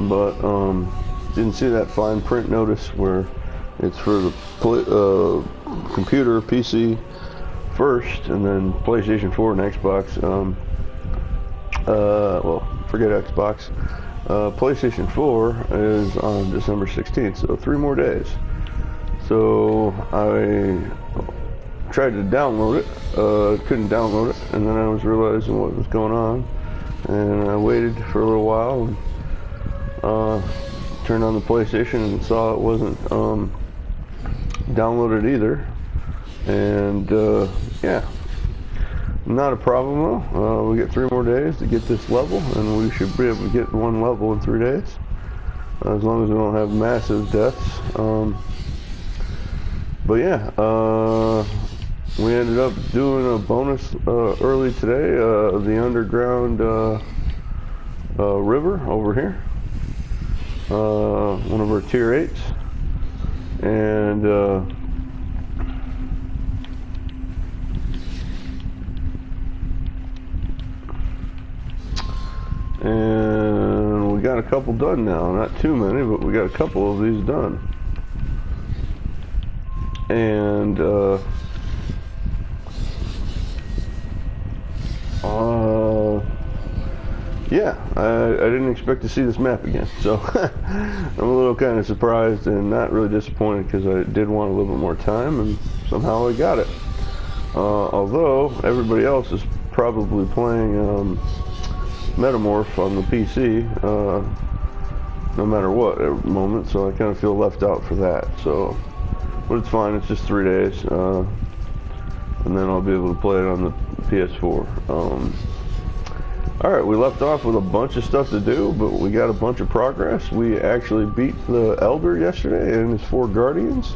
But didn't see that fine print notice where it's for the computer, PC first, and then PlayStation 4 and Xbox. Well, forget Xbox. PlayStation 4 is on December 16th, so 3 more days. So I tried to download it, couldn't download it, and then I was realizing what was going on, and I waited for a little while and turned on the PlayStation and saw it wasn't downloaded either. And yeah, not a problem though. We get 3 more days to get this level, and we should be able to get 1 level in 3 days, as long as we don't have massive deaths. But yeah, we ended up doing a bonus early today, the underground river over here, one of our tier 8s, and we got a couple done now. Not too many, but we got a couple of these done. And yeah, I didn't expect to see this map again, so I'm a little kind of surprised and not really disappointed, because I did want a little bit more time, and somehow I got it. Although everybody else is probably playing Metamorph on the PC, no matter what at the moment, so I kind of feel left out for that. So, but it's fine, it's just 3 days, and then I'll be able to play it on the PS4. Alright, we left off with a bunch of stuff to do, but we got a bunch of progress. We actually beat the Elder yesterday and his 4 Guardians,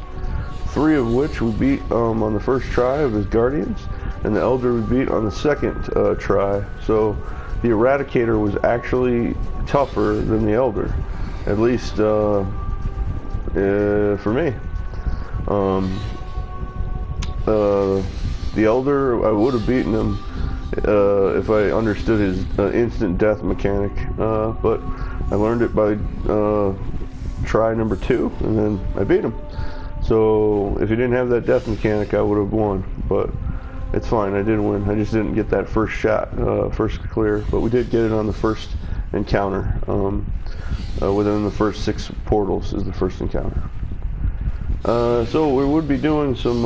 3 of which we beat on the first try of his Guardians, and the Elder we beat on the second try. So the Eradicator was actually tougher than the Elder, at least for me. The Elder, I would have beaten him if I understood his instant death mechanic, but I learned it by try number 2, and then I beat him. So if he didn't have that death mechanic, I would have won, but it's fine, I did win. I just didn't get that first shot, first clear, but we did get it on the first encounter. Within the first 6 portals is the first encounter. So we would be doing some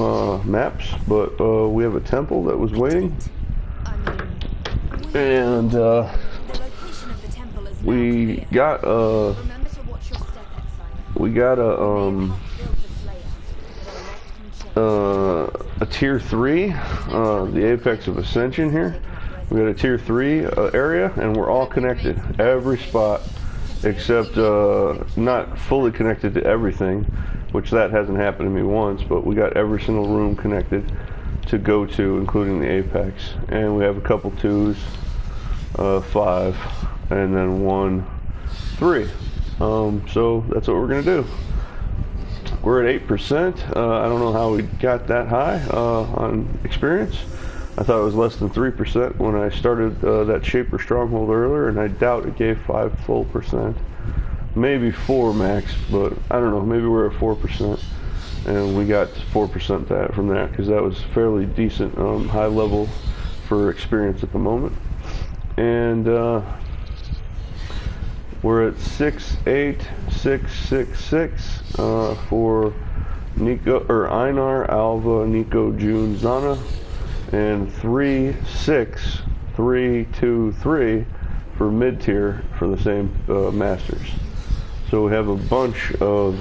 maps, but we have a temple that was waiting, and we got a tier 3, the Apex of Ascension here. We got a tier 3 area, and we're all connected, every spot, except not fully connected to everything, which that hasn't happened to me once, but we got every single room connected to go to, including the Apex. And we have a couple 2s, 5, and then 1, 3. So that's what we're gonna do. We're at 8%. I don't know how we got that high on experience. I thought it was less than 3% when I started that Shaper Stronghold earlier, and I doubt it gave 5 full percent. Maybe 4 max, but I don't know, maybe we're at 4%, and we got 4% from that, because that was fairly decent, high level for experience at the moment. And we're at 68666 for Nico, or Einar, Alva, Nico, June, Zana, and 36323 for mid-tier for the same masters. So we have a bunch of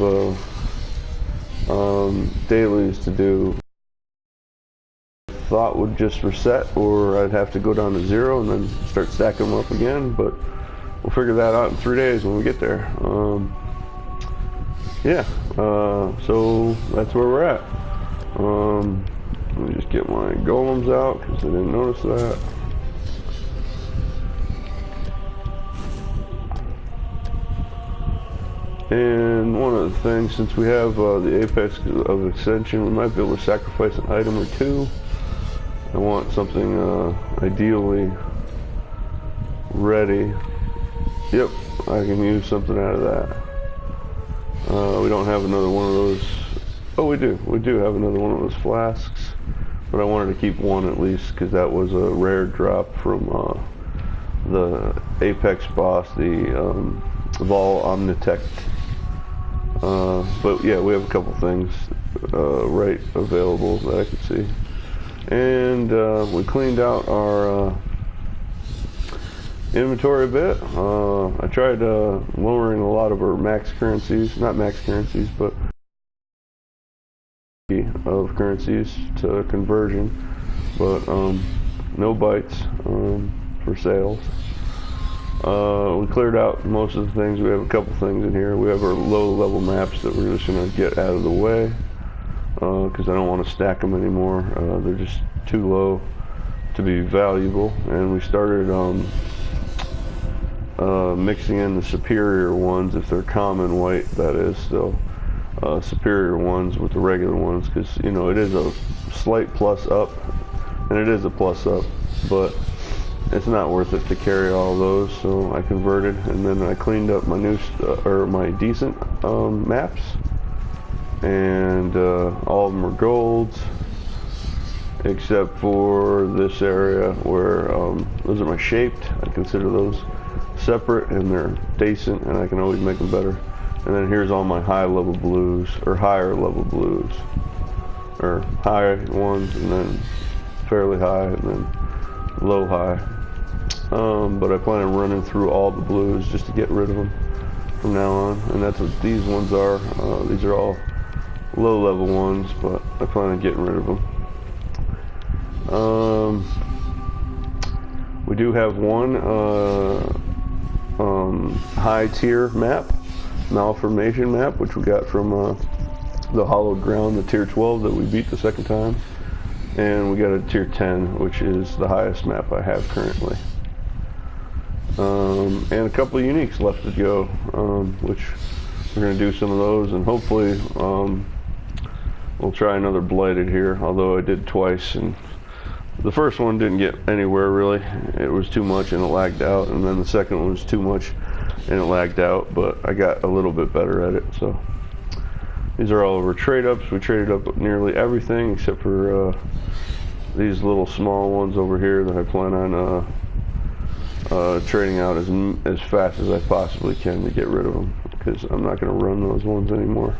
dailies to do. Thought would just reset, or I'd have to go down to 0 and then start stacking them up again, but we'll figure that out in 3 days when we get there. Yeah, so that's where we're at. Let me just get my golems out, because I didn't notice that. And one other thing, since we have the Apex of Ascension, we might be able to sacrifice an item or 2. I want something ideally ready. Yep, I can use something out of that. We don't have another one of those. Oh, we do. We do have another one of those flasks. But I wanted to keep one at least because that was a rare drop from the Apex boss, the Vol Omnitect. But yeah, we have a couple things right available that I can see. And we cleaned out our inventory a bit. I tried lowering a lot of our max currencies, not max currencies, but of currencies to conversion, but no bites for sales. We cleared out most of the things. We have a couple things in here. We have our low level maps that we're just going to get out of the way because I don't want to stack them anymore. They're just too low to be valuable. And we started mixing in the superior ones, if they're common white, that is still. Superior ones with the regular ones, because you know it is a slight plus up, and it is a plus up, but it's not worth it to carry all those. So I converted, and then I cleaned up my new or my decent maps, and all of them were golds, except for this area where those are my shaped. I consider those separate, and they're decent, and I can always make them better. And then here's all my high level blues, or higher level blues, or high ones, and then fairly high, and then low high. But I plan on running through all the blues just to get rid of them from now on. And that's what these ones are. These are all low level ones, but I plan on getting rid of them. We do have one high tier map. Malformation map, which we got from the Hollowed Ground, the tier 12 that we beat the second time, and we got a tier 10, which is the highest map I have currently, and a couple of uniques left to go, which we're going to do some of those, and hopefully we'll try another blighted here, although I did twice, and the first one didn't get anywhere really. It was too much and it lagged out, and then the second one was too much and it lagged out, but I got a little bit better at it. So these are all of our trade ups. We traded up nearly everything except for these little small ones over here that I plan on trading out as fast as I possibly can to get rid of them, because I'm not going to run those ones anymore,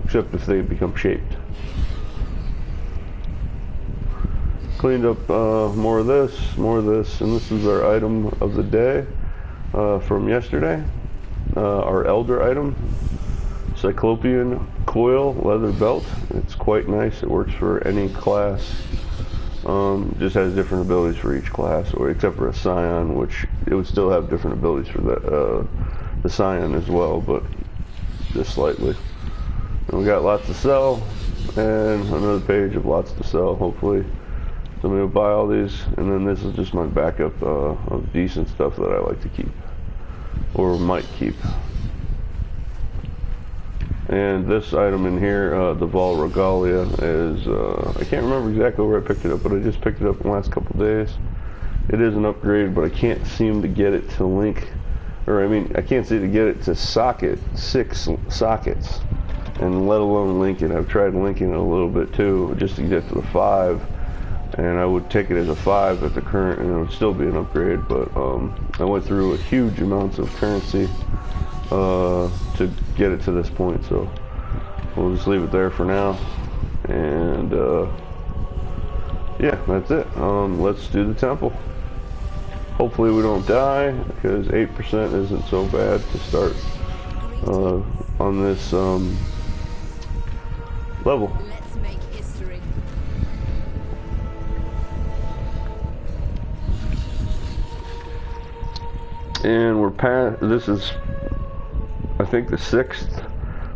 except if they become shaped. Cleaned up more of this, and this is our item of the day from yesterday. Our Elder item, Cyclopean Coil Leather Belt. It's quite nice. It works for any class. Just has different abilities for each class, or except for a Scion, which it would still have different abilities for the Scion as well, but just slightly. And we got lots to sell, and another page of lots to sell, hopefully. Somebody will buy all these, and then this is just my backup of decent stuff that I like to keep, or might keep. And this item in here, the Vol Regalia, is, I can't remember exactly where I picked it up, but I just picked it up in the last couple days. It is an upgrade, but I can't seem to get it to link, or I mean, I can't seem to get it to socket 6 sockets, and let alone link it. I've tried linking it a little bit too, just to get to the 5. And I would take it as a 5 at the current, and it would still be an upgrade, but I went through a huge amounts of currency to get it to this point, so we'll just leave it there for now. And yeah, that's it. Let's do the temple. Hopefully we don't die, because 8% isn't so bad to start on this level. And we're past, this is, I think, the 6th,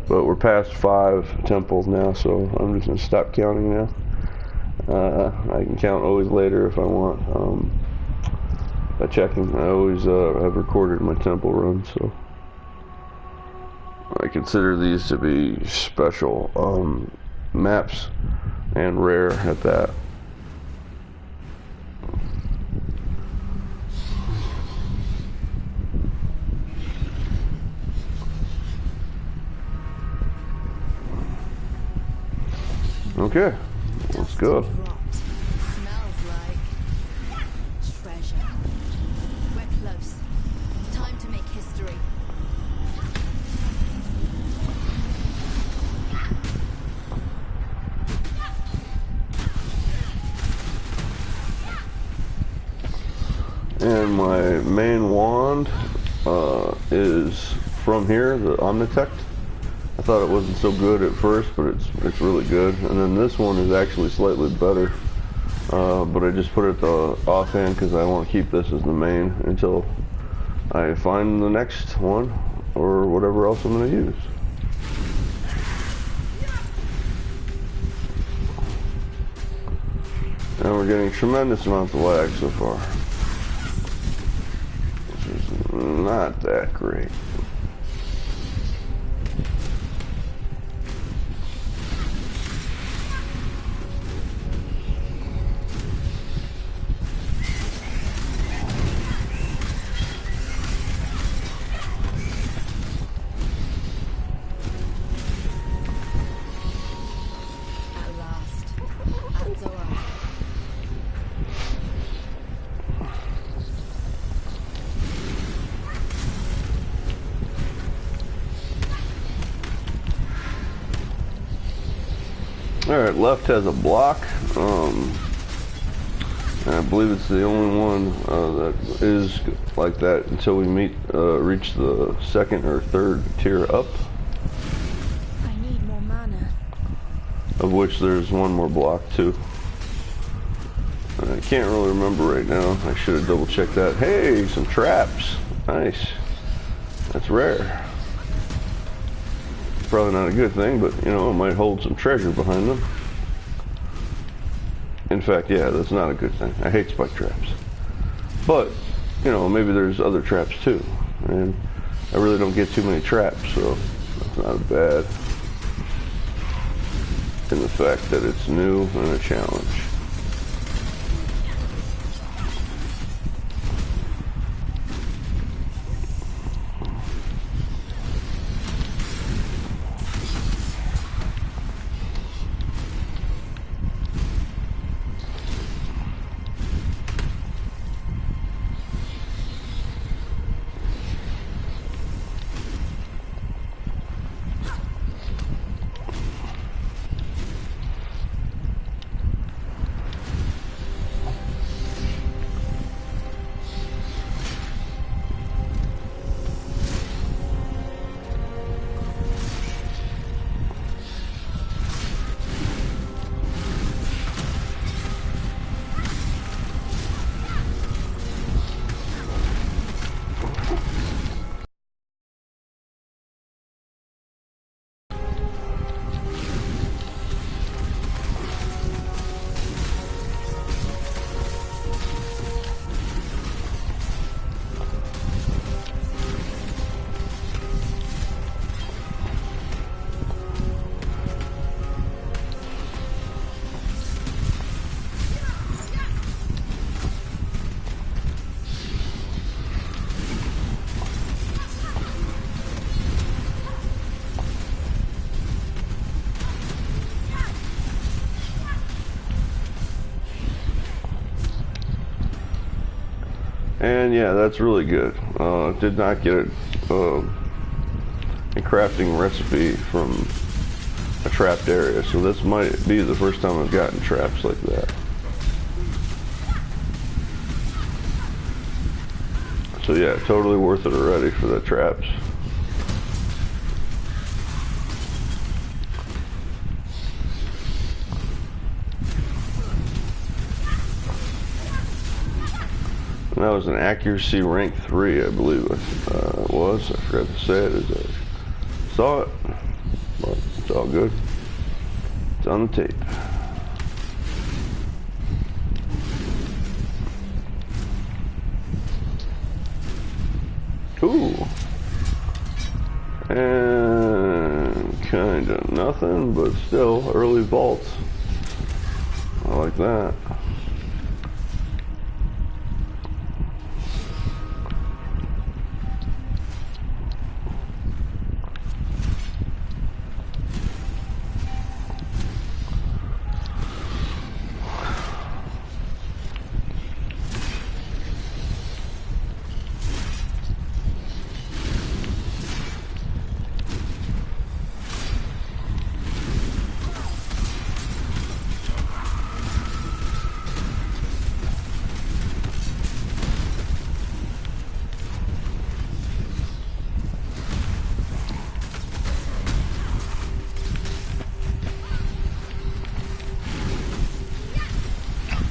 but we're past 5 temples now, so I'm just going to stop counting now. I can count always later if I want, by checking. I always have recorded my temple run, so I consider these to be special maps, and rare at that. Okay, let's go. Smells like treasure. We're close. Time to make history. And my main wand is from here, the Omnitect. I thought it wasn't so good at first, but it's really good. And then this one is actually slightly better, but I just put it at the offhand because I want to keep this as the main until I find the next one or whatever else I'm going to use. And we're getting tremendous amounts of lag so far, which is not that great. At last. That's all right. Alright, left has a block, and I believe it's the only one that is like that until we reach the second or third tier up, I need more mana. of which there's one more block too. I can't really remember right now. I should have double checked that. Hey, some traps. Nice. That's rare. Probably not a good thing, but you know, it might hold some treasure behind them. In fact, yeah, that's not a good thing. I hate spike traps. But, you know, maybe there's other traps too. And I really don't get too many traps, so that's not bad. In the fact that it's new and a challenge. And yeah, that's really good. Did not get a crafting recipe from a trapped area, so this might be the first time I've gotten traps like that. So yeah, totally worth it already for the traps. And that was an accuracy rank 3, I believe it was. I forgot to say it as I saw it, but it's all good. It's on the tape. Ooh. And kinda nothing, but still early vaults. I like that.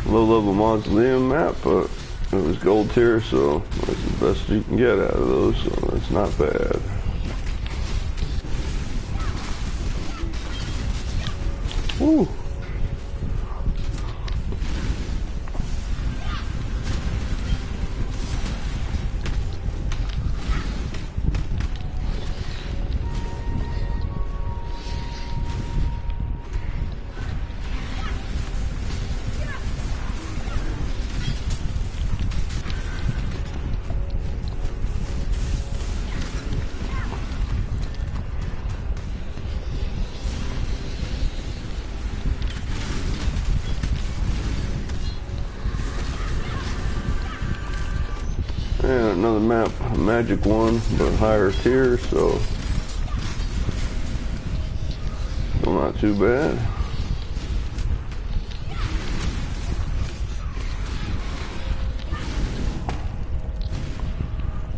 low-level mausoleum map, but it was gold tier, so that's the best you can get out of those, so that's not bad. Woo! And another map, a magic one, but higher tier, so still not too bad.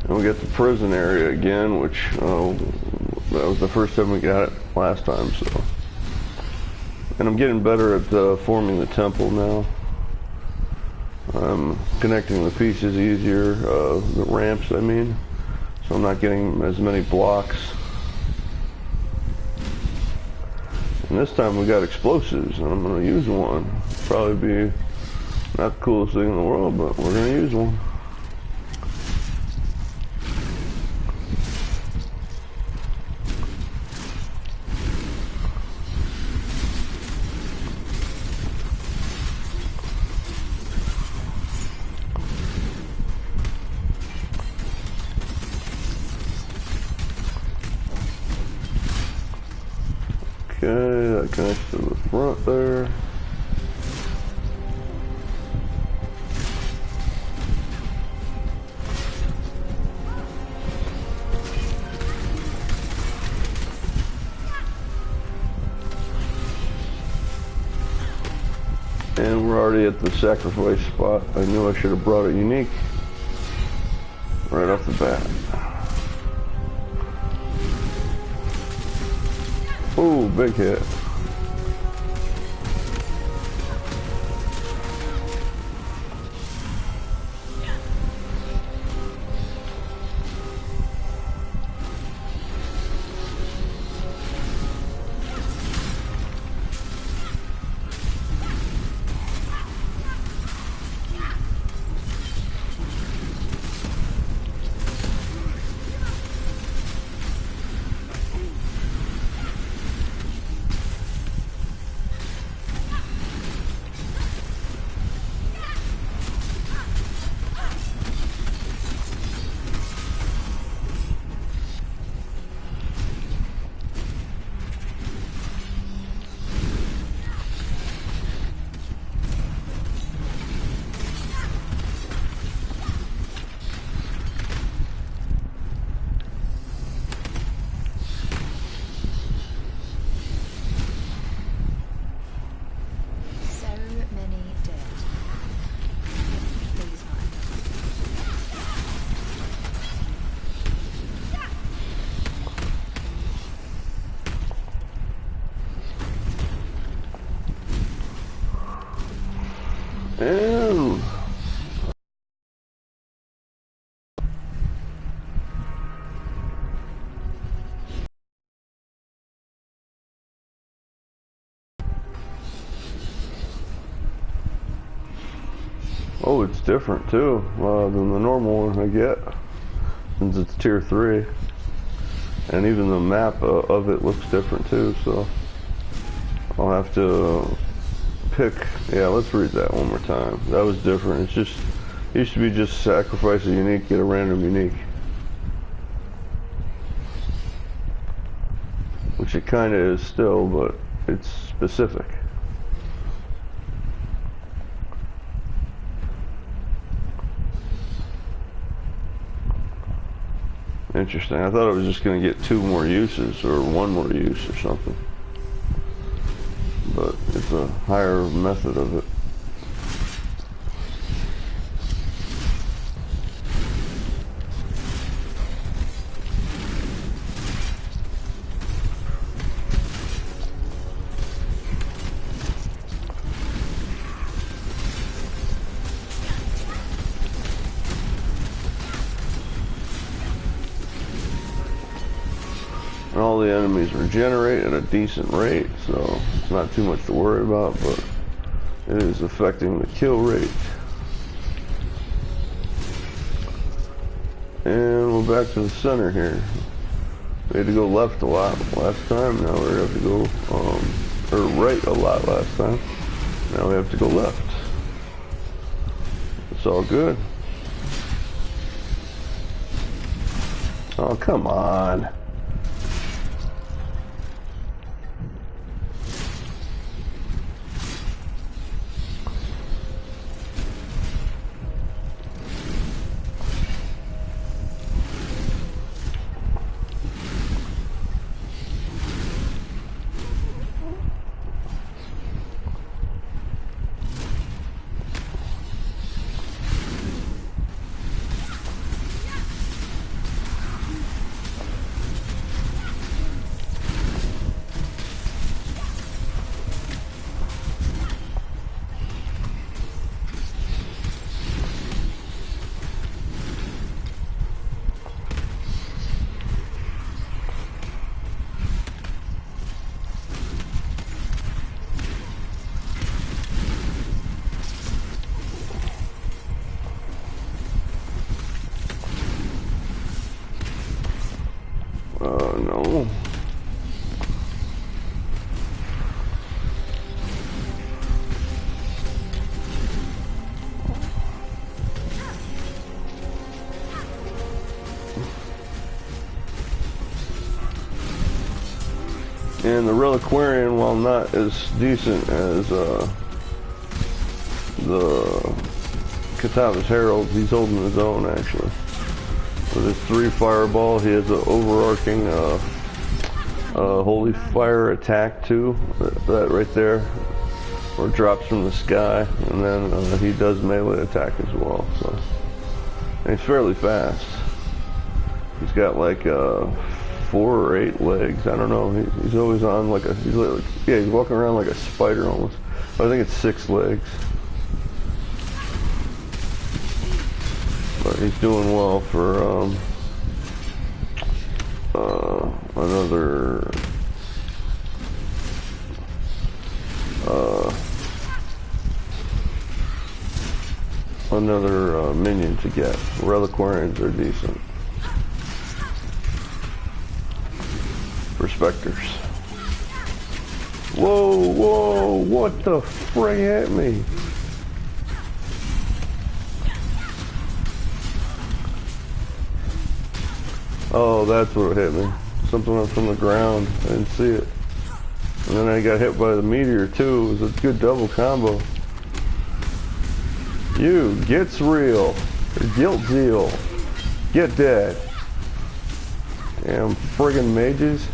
And we got the prison area again, which that was the first time we got it last time, so. And I'm getting better at forming the temple now. I'm connecting the pieces easier, the ramps I mean, so I'm not getting as many blocks. And this time we got explosives, and I'm going to use one. Probably be not the coolest thing in the world, but we're going to use one. Okay, that connects to the front there. And we're already at the sacrifice spot. I knew I should have brought it unique right off the bat. Ooh, big hit. And oh, it's different too than the normal one I get, since it's tier 3. And even the map of it looks different too, so I'll have to pick. Yeah, let's read that one more time. That was different. It's just, it used to be just sacrifice a unique, get a random unique, which it kind of is still, but it's specific. Interesting. I thought I was just going to get 2 more uses or 1 more use or something, but it's a higher method of it. all the enemies regenerate at a decent rate, so it's not too much to worry about, but it is affecting the kill rate. And we're back to the center here. We had to go left a lot last time, now we have to go, or right a lot last time. Now we have to go left. It's all good. Oh, come on. No. And the Reliquarian, while not as decent as the Katava's Herald, he's holding his own actually. With his 3 fireball, he has an overarching holy fire attack too. That right there, where it drops from the sky, and then he does melee attack as well. So, and he's fairly fast. He's got like 4 or 8 legs. I don't know. He's always on like a. He's walking around like a spider almost. I think it's 6 legs. But he's doing well for another minion to get. Reliquarians are decent. For specters. Whoa, whoa, what the frig hit me? Oh, that's what hit me. Something up from the ground. I didn't see it. And then I got hit by the meteor too. It was a good double combo. You gets real. Guilt zeal. Get dead. Damn friggin' mages.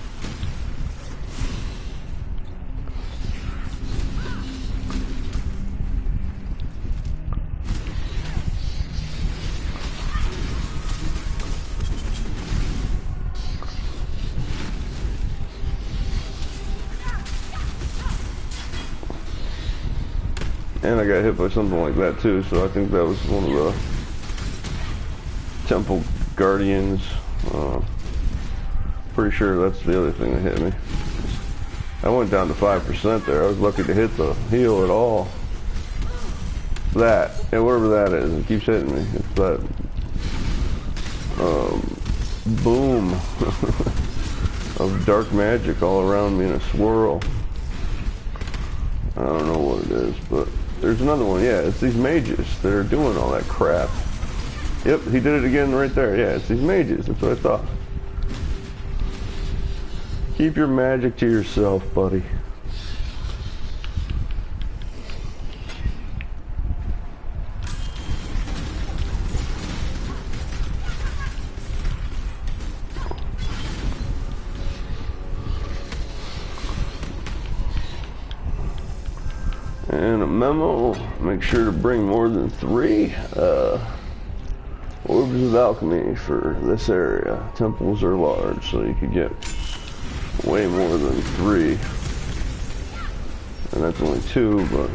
And I got hit by something like that too, so I think that was one of the Temple Guardians. Pretty sure that's the other thing that hit me. I went down to 5% there. I was lucky to hit the heal at all. That, and whatever that is, it keeps hitting me. It's that boom of dark magic all around me in a swirl. I don't know what it is, but there's another one. Yeah, it's these mages that are doing all that crap. Yep, he did it again right there. Yeah, it's these mages. That's what I thought. Keep your magic to yourself, buddy. And a memo, make sure to bring more than 3 orbs of alchemy for this area. Temples are large, so you could get way more than 3. And that's only 2, but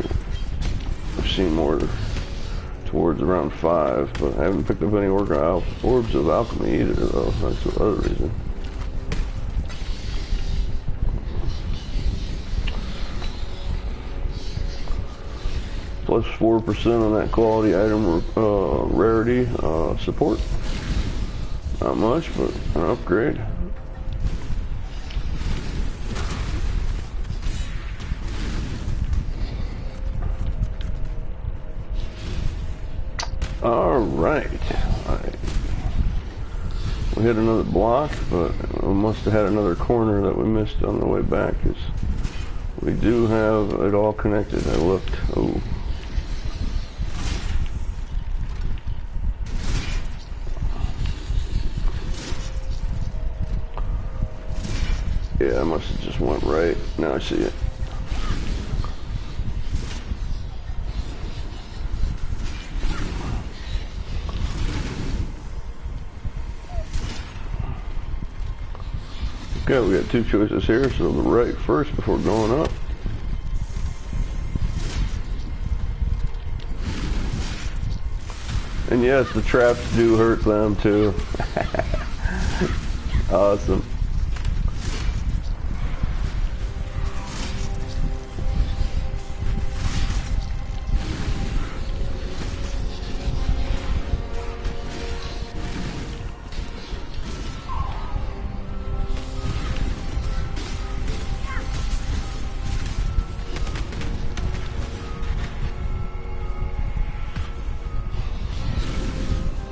I've seen more towards around 5, but I haven't picked up any orbs of alchemy either, though. That's the other reason. plus 4% on that quality item rarity support. Not much, but an upgrade. Alright. We hit another block, but we must have had another corner that we missed on the way back, because we do have it all connected. I looked. Oh. Yeah, I must have just went right. Now I see it. Okay, we got two choices here, so the right first before going up. And yes, the traps do hurt them too. Awesome.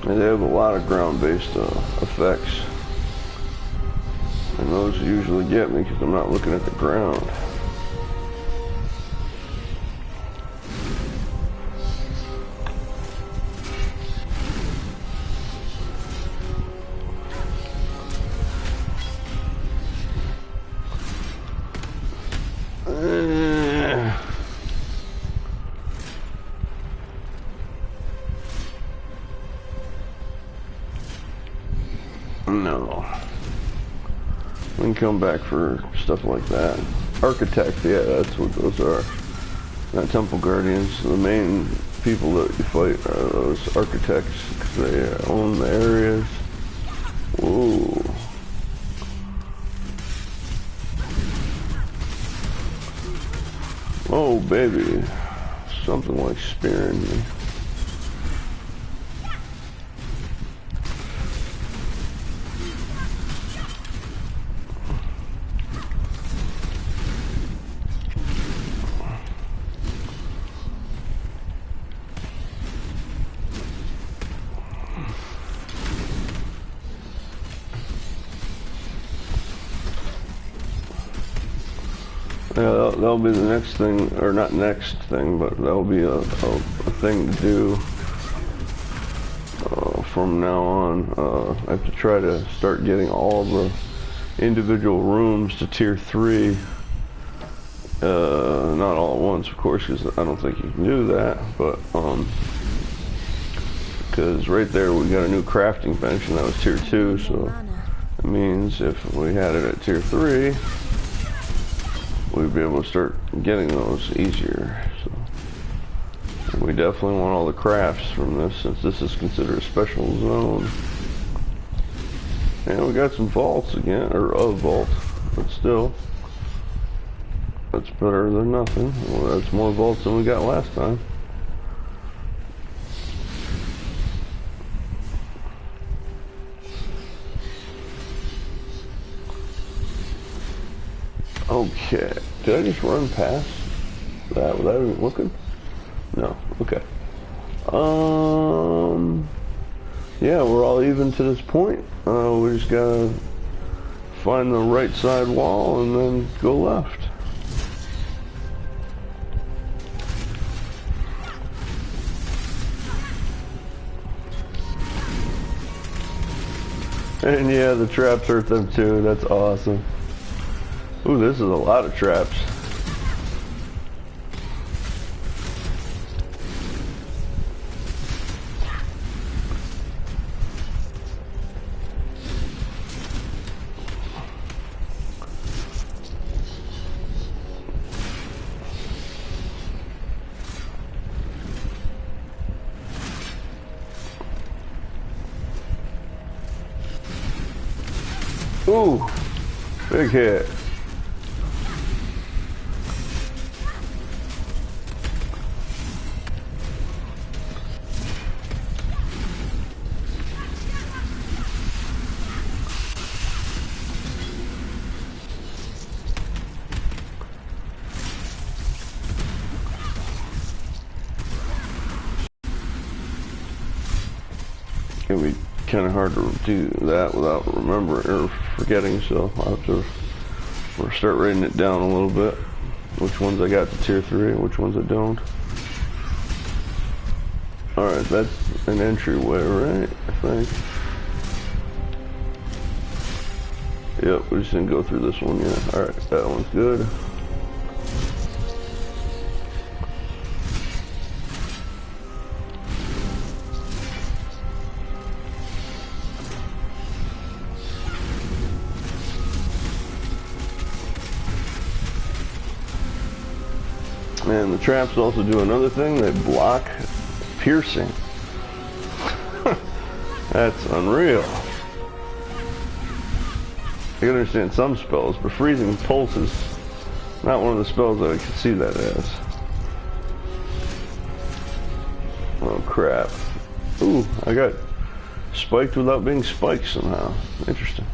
And they have a lot of ground-based effects, and those usually get me because I'm not looking at the ground. No. We can come back for stuff like that. Architect, yeah, that's what those are. Not Temple Guardians. The main people that you fight are those architects, because they own the areas. Whoa. Oh, baby. Something like spearing me. Yeah, that'll be the next thing, or not next thing, but that'll be a thing to do from now on. I have to try to start getting all the individual rooms to tier 3. Not all at once, of course, because I don't think you can do that, but because right there we got a new crafting bench, and that was tier 2, so it means if we had it at tier 3, we'd be able to start getting those easier. So we definitely want all the crafts from this, since this is considered a special zone. And we got some vaults again, or a vault, but still, that's better than nothing. Well, that's more vaults than we got last time. Okay, did I just run past that without even looking? No, okay. Yeah, we're all even to this point. We just gotta find the right side wall and then go left. And yeah, the traps hurt them too, that's awesome. Ooh, this is a lot of traps. Ooh, big hit. It'll be kind of hard to do that without remembering or forgetting, so I'll have to start writing it down a little bit. Which ones I got to tier 3 and which ones I don't. Alright, that's an entryway, right? I think. Yep, we just didn't go through this one yet. Alright, that one's good. And the traps also do another thing. They block piercing. That's unreal. I can understand some spells, but freezing pulse is not one of the spells that I can see that as. Oh crap. Ooh, I got spiked without being spiked somehow. Interesting.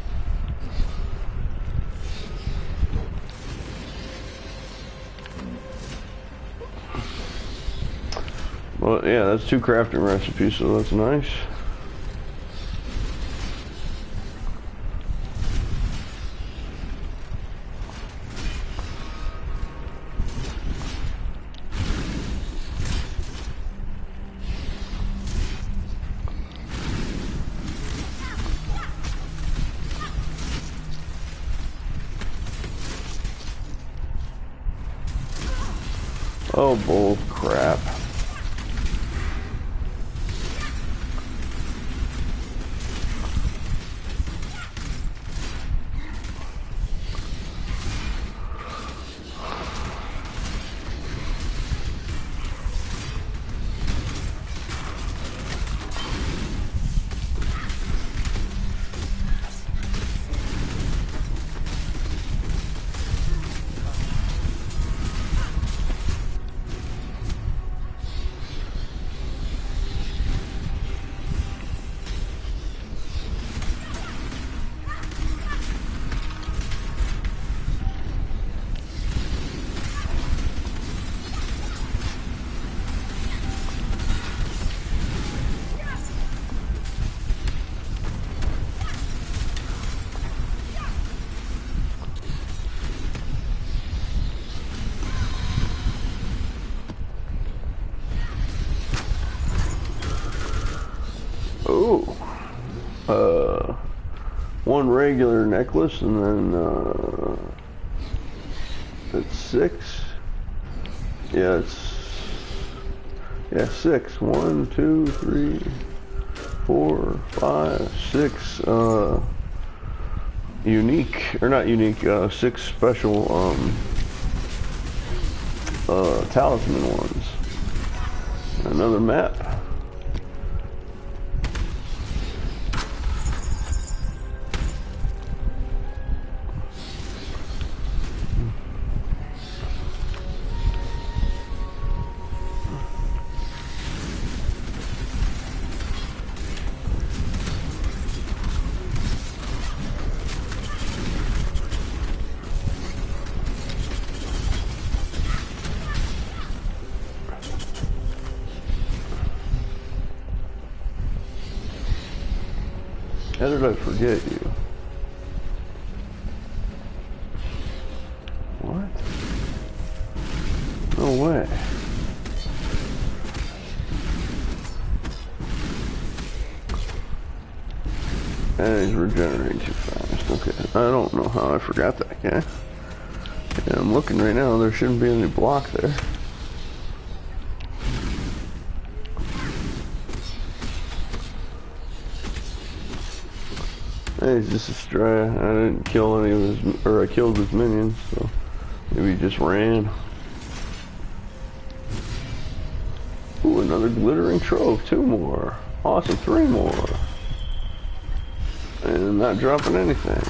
Well, yeah, that's 2 crafting recipes, so that's nice. Oh, bull crap. Ooh. 1 regular necklace, and then it's 6. Yeah, it's 6. 1, 2, 3, 4, 5, 6 unique, or not unique, 6 special talisman ones. Another map. How did I forget you? What? No way. And he's regenerating too fast. Okay, I don't know how I forgot that guy. Yeah, I'm looking right now, there shouldn't be any block there. Hey, he's just a stray. I didn't kill any of his, or I killed his minions, so maybe he just ran. Ooh, another glittering trove. 2 more. Awesome, 3 more. And not dropping anything.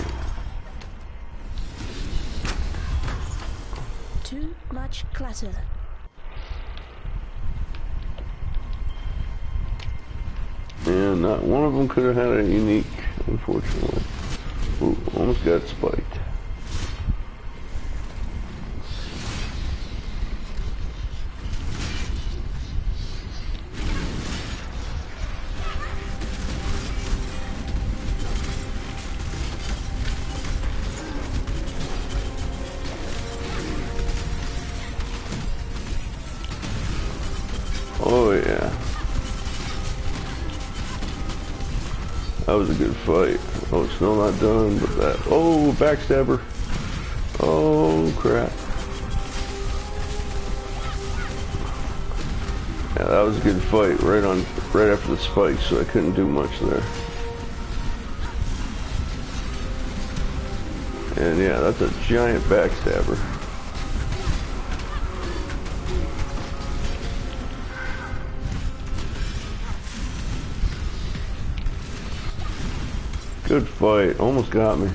Too much clutter. And not one of them could have had a unique, unfortunately. Ooh, almost got spiked. Oh yeah. That was a good fight. Oh, it's still not done, but that. Oh, backstabber. Oh, crap. Yeah, that was a good fight right after the spike, so I couldn't do much there. And yeah, that's a giant backstabber. Good fight. Almost got me.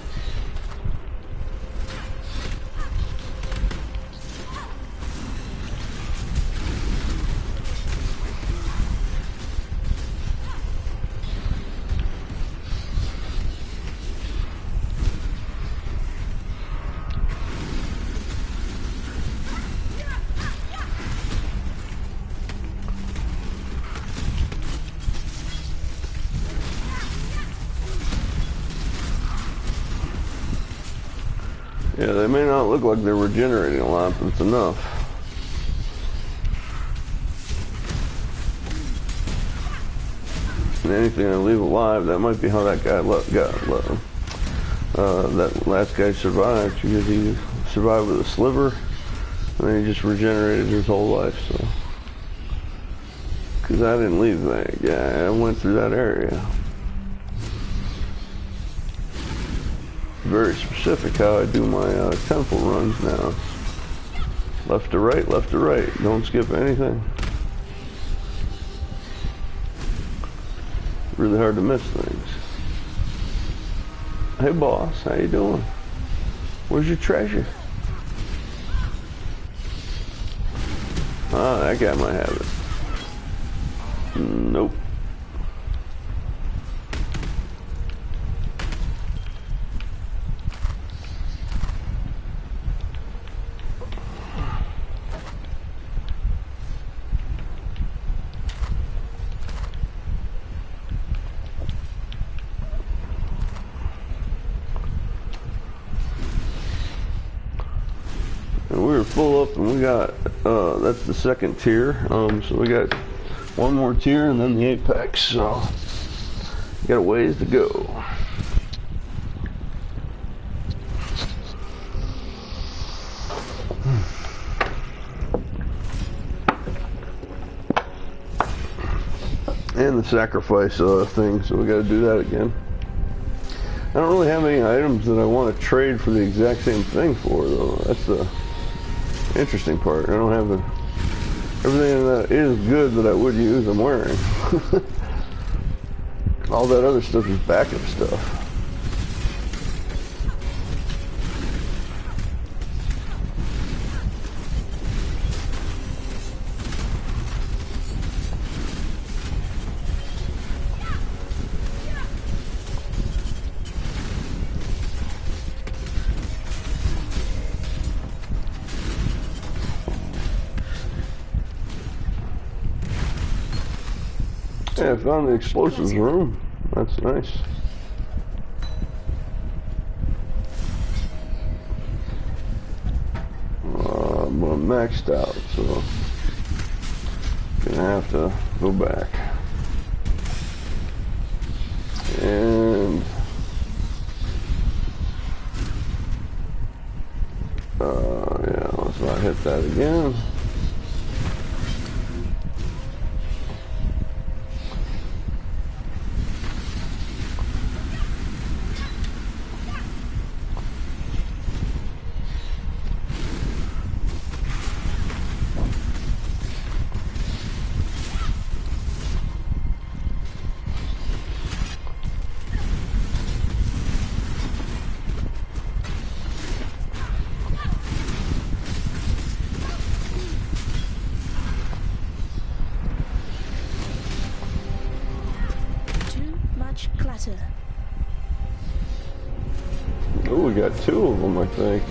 Yeah, they may not look like they're regenerating a lot, but it's enough. And anything I leave alive, that might be how that guy that last guy survived, because he survived with a sliver, and then he just regenerated his whole life, so. Because I didn't leave that guy, I went through that area. Very specific how I do my temple runs now. Left to right, left to right. Don't skip anything. Really hard to miss things. Hey boss, how you doing? Where's your treasure? Ah, that guy might have it. Nope. And we were full up, and we got, that's the second tier, so we got one more tier and then the apex, so got a ways to go. And the sacrifice thing, so we got to do that again. I don't really have any items that I want to trade for the exact same thing for, though. That's the interesting part. I don't have everything that is good that I would use, I'm wearing. All that other stuff is backup stuff. Yeah, I found the explosives room. That's nice. I'm maxed out, so gonna have to go back. And yeah, let's not hit that again. Clatter. Oh, we got two of them, I think.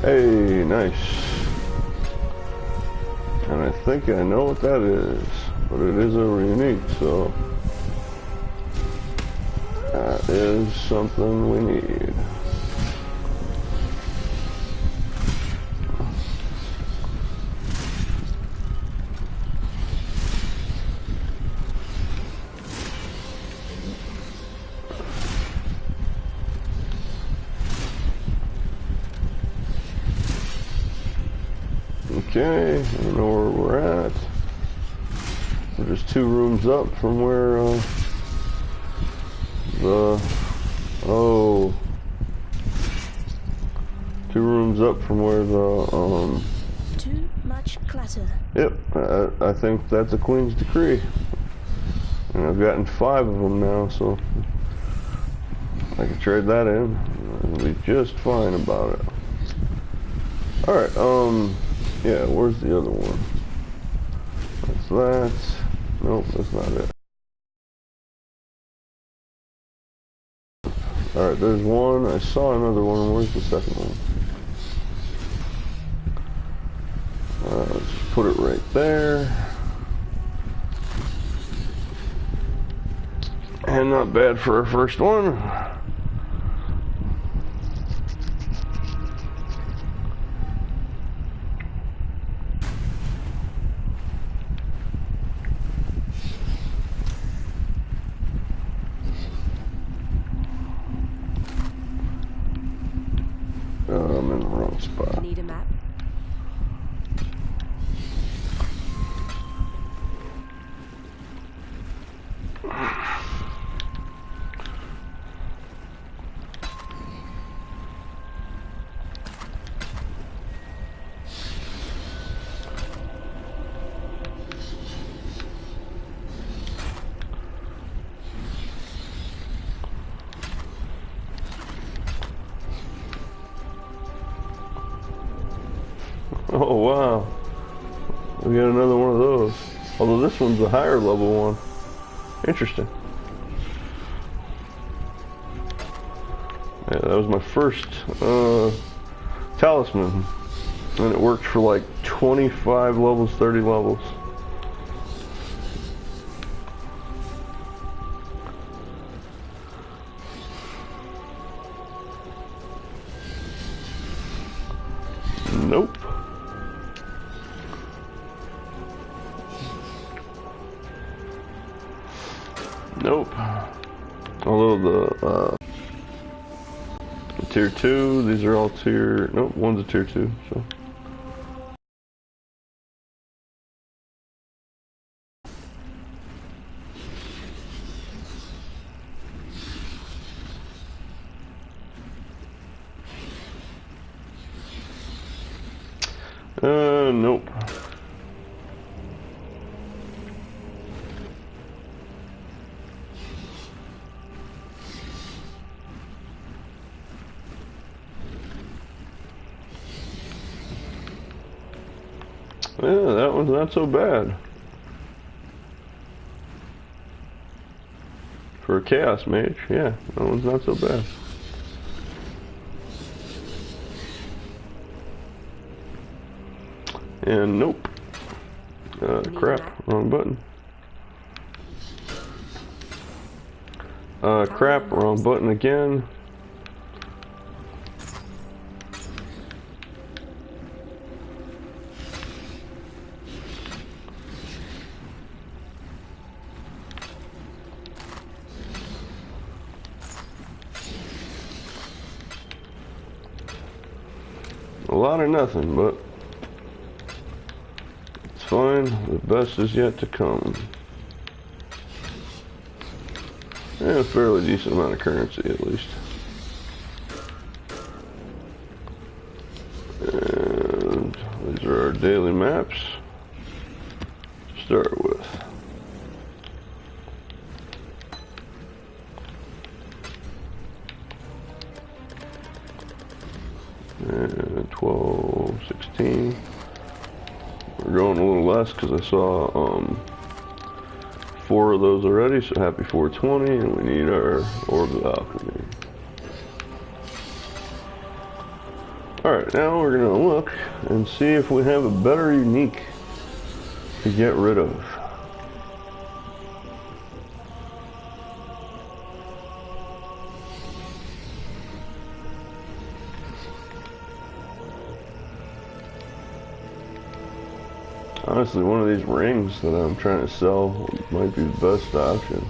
Hey, nice. And I think I know what that is, but it is a unique, so that is something we need. Okay, I don't know where we're at. We're just 2 rooms up from where oh, 2 rooms up from where the Too much clutter. Yep, I think that's a Queen's decree, and I've gotten 5 of them now, so I can trade that in and be just fine about it. All right, yeah, where's the other one? That's that. Nope, that's not it. Alright, there's one. I saw another one. Where's the second one? Let's just put it right there. And not bad for our first one. I'm in the wrong spot. Need a map? Oh wow, we got another one of those. Although this one's a higher level one. Interesting. Yeah, that was my first talisman, and it worked for like 25 levels, 30 levels. Nope. Nope. Although the tier 2, these are all tier, nope, one's a tier 2, so. Nope. Yeah, that one's not so bad. For a Chaos Mage, yeah, that one's not so bad. And nope. Crap, wrong button. Crap, wrong button again. A lot of nothing, but it's fine. The best is yet to come. And a fairly decent amount of currency, at least. And these are our daily maps to start with. And 12, 16. We're going a little less because I saw 4 of those already, so happy 420, and we need our Orb of Alchemy. Alright, now we're gonna look and see if we have a better unique to get rid of. Honestly, one of these rings that I'm trying to sell might be the best option.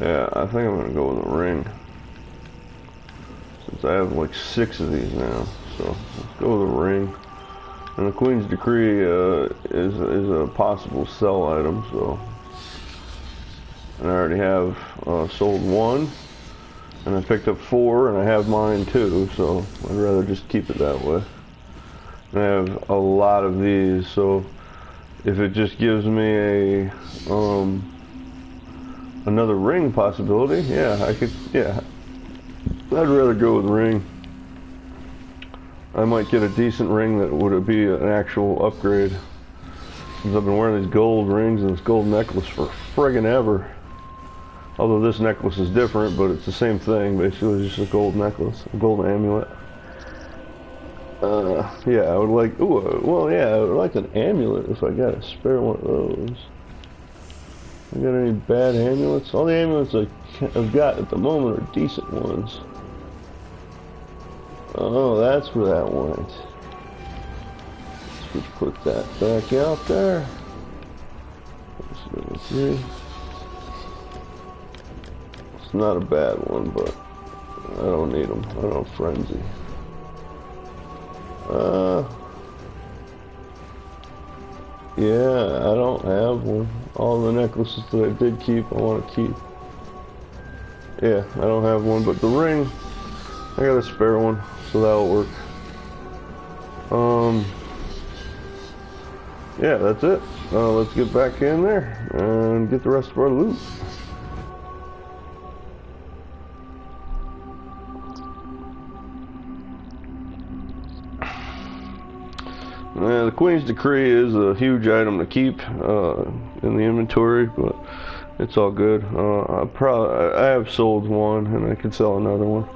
Yeah, I think I'm gonna go with a ring. Since I have like 6 of these now, so let's go with a ring. And the Queen's Decree is a possible sell item, so. And I already have sold 1, and I picked up 4, and I have mine too, so I'd rather just keep it that way. And I have a lot of these, so if it just gives me a another ring possibility, yeah, I could, yeah. I'd rather go with ring. I might get a decent ring that would be an actual upgrade. Since I've been wearing these gold rings and this gold necklace for friggin' ever. Although this necklace is different, but it's the same thing. Basically, it's just a gold necklace, a gold amulet. Yeah, I would like, ooh, well, yeah, I would like an amulet if I got a spare one of those. I got any bad amulets? All the amulets I've got at the moment are decent ones. Oh, that's where that went. Let's put that back out there. Let's see. It's not a bad one, but I don't need them. I don't frenzy. Yeah, I don't have one. All the necklaces that I did keep, I want to keep. Yeah, I don't have one, but the ring, I got a spare one, so that'll work. Yeah, that's it. Let's get back in there and get the rest of our loot. The Queen's Decree is a huge item to keep in the inventory, but it's all good. I have sold 1, and I can sell another one.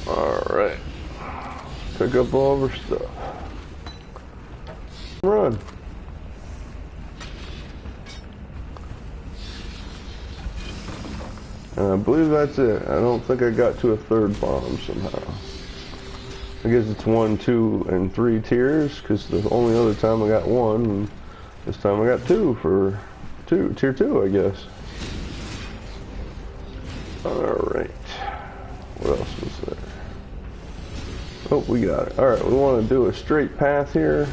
All right, pick up all of our stuff. Run. And I believe that's it. I don't think I got to a 3rd bomb somehow. I guess it's 1, 2, and 3 tiers, because the only other time I got 1, and this time I got 2 for tier 2, I guess. Alright. What else was there? Oh, we got it. Alright, we want to do a straight path here.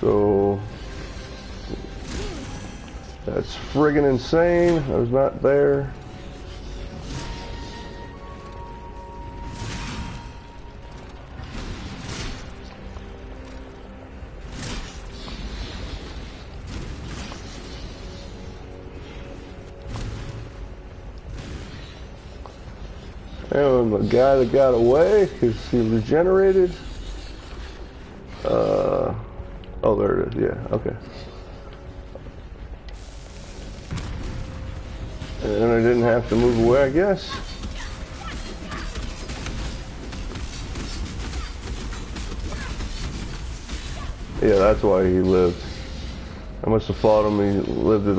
So that's friggin' insane. I was not there. And the guy that got away, because he regenerated. Oh, there it is. Yeah, okay. And I didn't have to move away, I guess. Yeah, that's why he lived. I must have fought him. He lived at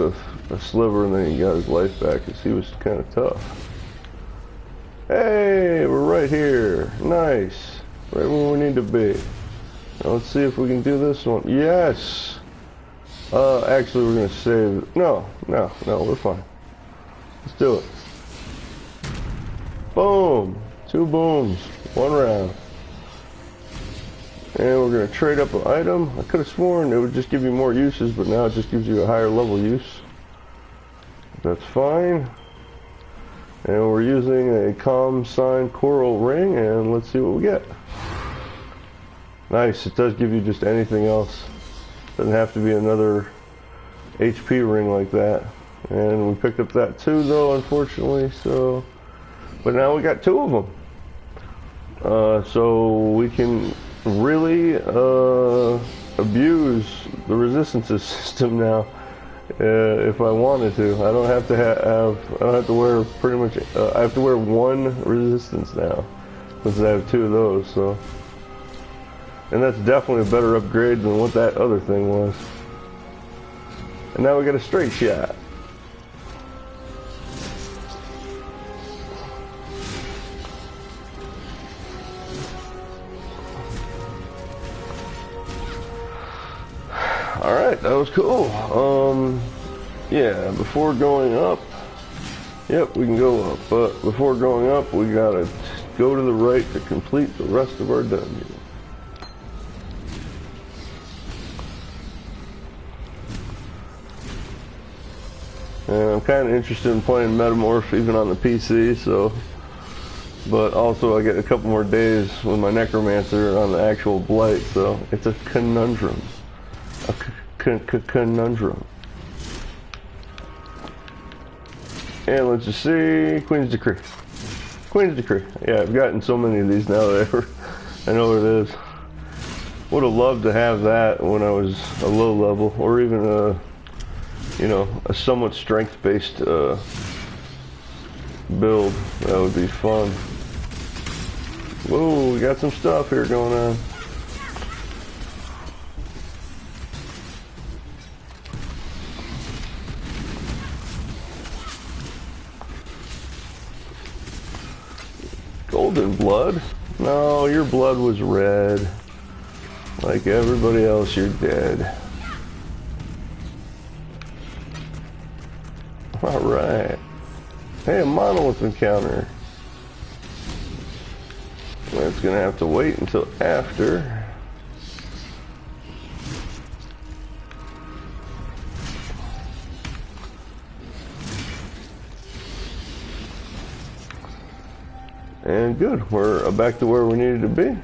a sliver, and then he got his life back because he was kind of tough. Hey, we're right here. Nice. Right where we need to be. Now let's see if we can do this one. Yes! Actually, we're going to save... No, we're fine. Let's do it. Boom! 2 booms. 1 round. And we're going to trade up an item. I could have sworn it would just give you more uses, but now it just gives you a higher level use. That's fine. And we're using a calm sign coral ring, and let's see what we get. Nice, it does give you just anything else. Doesn't have to be another HP ring like that. And we picked up that too though, unfortunately, so But now we got 2 of them. So we can really abuse the resistances system now if I wanted to. I don't have to I don't have to wear pretty much. I have to wear 1 resistance now since I have 2 of those. So, and that's definitely a better upgrade than what that other thing was. And now we got a straight shot. Alright, that was cool. Yeah, before going up, yep, we can go up, but before going up, we gotta go to the right to complete the rest of our dungeon. And I'm kind of interested in playing Metamorph even on the PC, so, but also I get a couple more days with my Necromancer on the actual Blight, so it's a conundrum. A conundrum. And let's just see, Queen's Decree. Queen's Decree. Yeah, I've gotten so many of these now that I know what it is. Would have loved to have that when I was a low level, or even a, you know, a somewhat strength-based build. That would be fun. Whoa, we got some stuff here going on. Golden blood? No, your blood was red. Like everybody else, you're dead. Alright. Hey, a monolith encounter. That's gonna have to wait until after. And good, we're back to where we needed to be.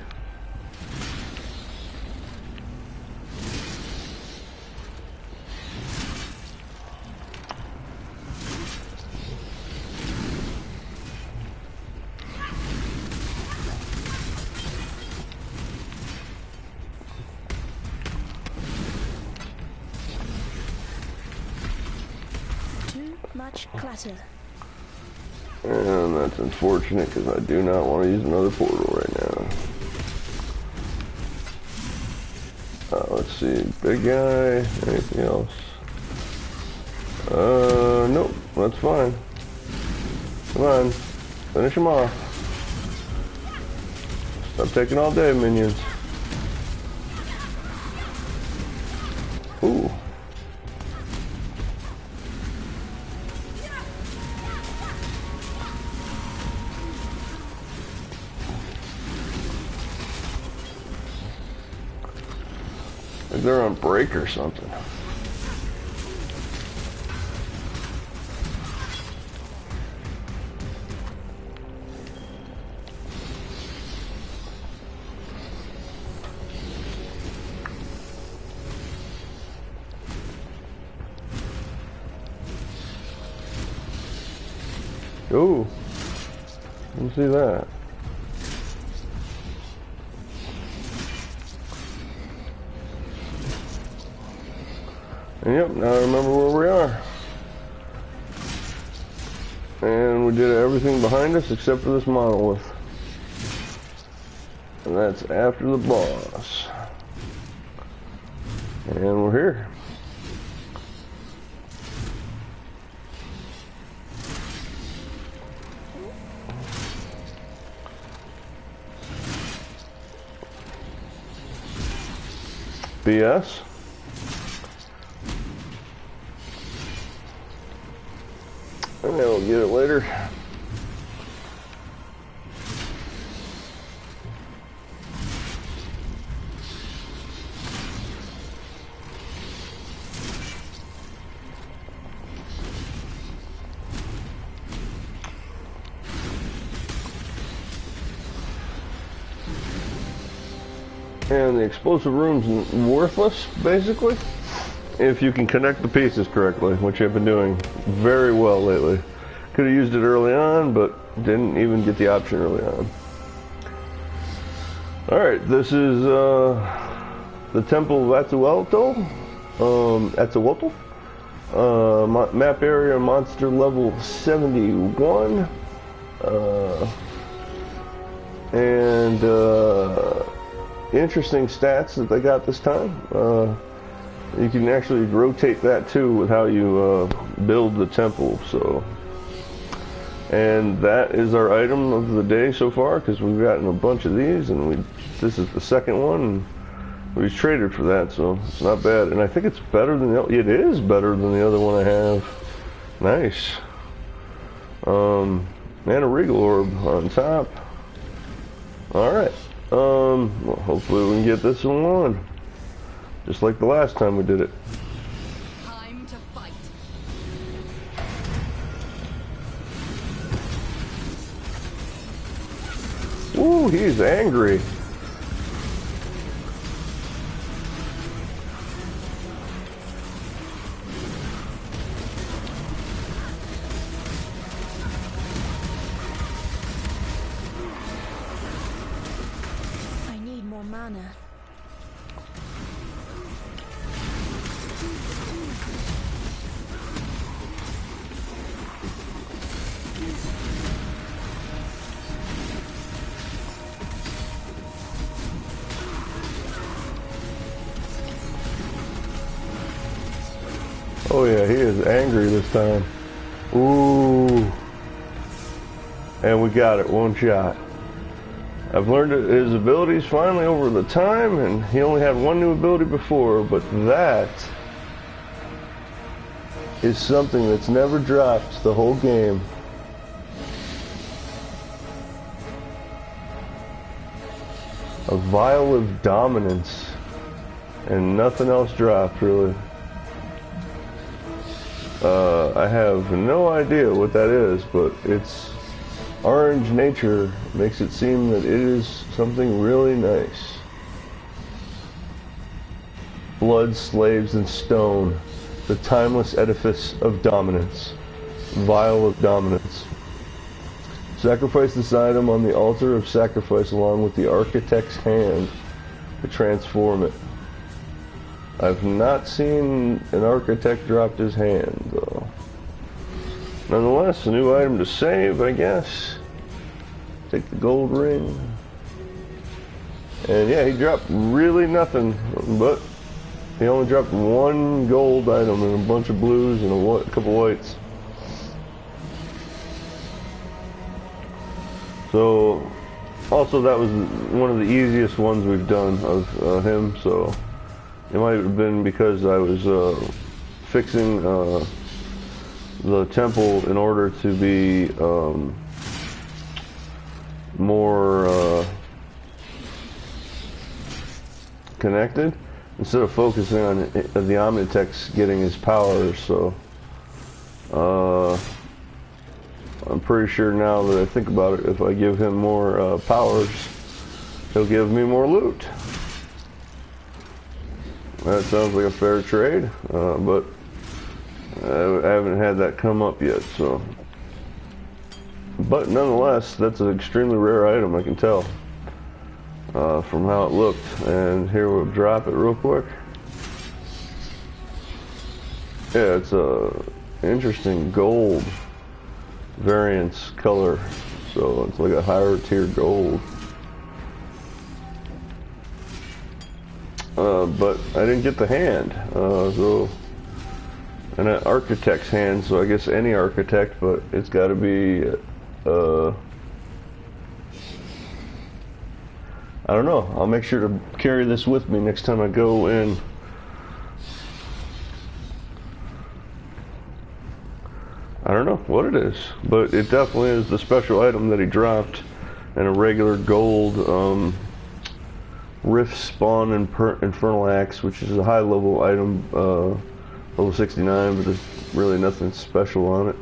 Too much clutter. And that's unfortunate because I do not want to use another portal right now. Let's see, big guy, anything else? Nope, that's fine. Come on, finish him off. Stop taking all day, minions. Ooh. They're on break or something. Ooh, let me see that. And yep, now I remember where we are. And we did everything behind us except for this monolith. And that's after the boss. And we're here. BS. And then we'll get it later. And the explosive room's worthless, basically, if you can connect the pieces correctly, which I've been doing very well lately. Could have used it early on, but didn't even get the option early on. Alright, this is the Temple of Atzuelto. Map area, monster level 71. Interesting stats that they got this time. You can actually rotate that too with how you build the temple. So, and that is our item of the day so far, because we've gotten a bunch of these, and this is the second one, and we traded for that, so it's not bad. And I think it's better than it is better than the other one I have. Nice. And a regal orb on top. All right. Well, hopefully we can get this one on, just like the last time we did it. Time to fight. Ooh, he's angry. I need more mana. Oh yeah, he is angry this time. Ooh. And we got it, one shot. I've learned his abilities finally over the time, and he only had one new ability before, but that is something that's never dropped the whole game. A vial of dominance, and nothing else dropped really. I have no idea what that is, but its orange nature makes it seem that it is something really nice. Blood, slaves, and stone, the timeless edifice of dominance. Vial of dominance. Sacrifice this item on the altar of sacrifice along with the architect's hand to transform it. I've not seen an architect drop his hand, though. Nonetheless, a new item to save, I guess. Take the gold ring. And yeah, he dropped really nothing, but he only dropped one gold item and a bunch of blues and a couple whites. So, also that was one of the easiest ones we've done of him, so it might have been because I was fixing the temple in order to be more connected instead of focusing on the Omnitex getting his powers. So I'm pretty sure now that I think about it, if I give him more powers, he'll give me more loot. That sounds like a fair trade, but I haven't had that come up yet, so. But nonetheless, that's an extremely rare item, I can tell, from how it looked. And here we'll drop it real quick. Yeah, it's a interesting gold variance color, so it's like a higher tier gold. But I didn't get the hand, so, and an architect's hand, so I guess any architect, but it's got to be, I don't know. I'll make sure to carry this with me next time I go in. I don't know what it is, but it definitely is the special item that he dropped, and a regular gold, Rift Spawn Infernal Axe, which is a high level item, level 69, but there's really nothing special on it.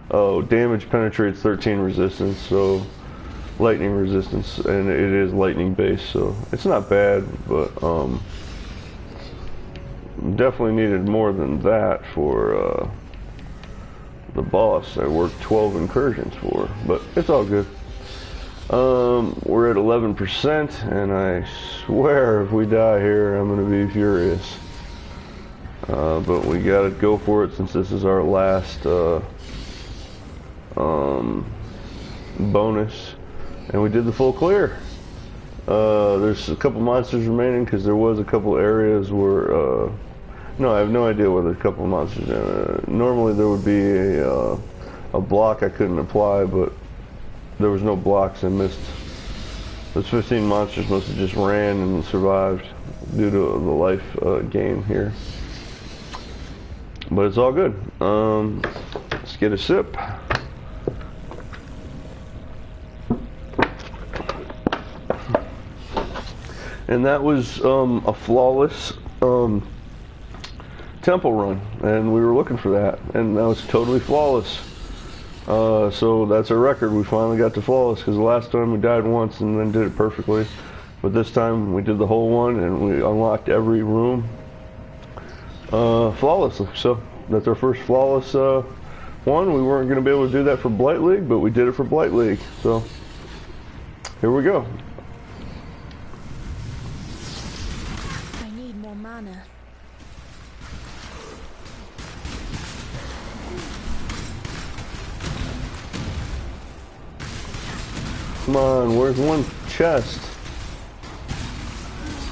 Oh, damage penetrates 13 resistance, so lightning resistance, and it is lightning based, so it's not bad, but definitely needed more than that for the boss I worked 12 incursions for, but it's all good. We're at 11%, and I swear if we die here, I'm going to be furious. But we got to go for it since this is our last bonus, and we did the full clear. There's a couple monsters remaining because there was a couple areas where no, I have no idea whether a couple of monsters. Normally there would be a block I couldn't apply, but there was no blocks. I missed. Those 15 monsters must have just ran and survived due to the life gain here. But it's all good. Let's get a sip. And that was a flawless temple run, and we were looking for that, and that was totally flawless. So that's our record. We finally got to flawless, because the last time we died once and then did it perfectly, but this time we did the whole one and we unlocked every room flawlessly. So that's our first flawless one. We weren't going to be able to do that for Blight League, but we did it for Blight League. So here we go. I need more mana. Come on, where's one chest?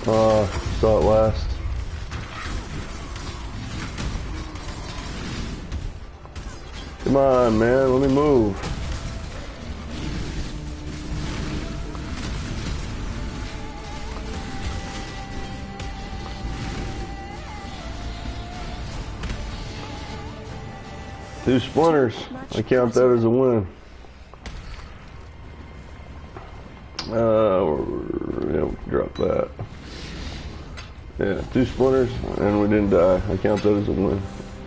Saw it last. Come on, man, let me move. Two splinters. I count that as a win. Yeah, drop that. Yeah, two splinters, and we didn't die. I count that as a win.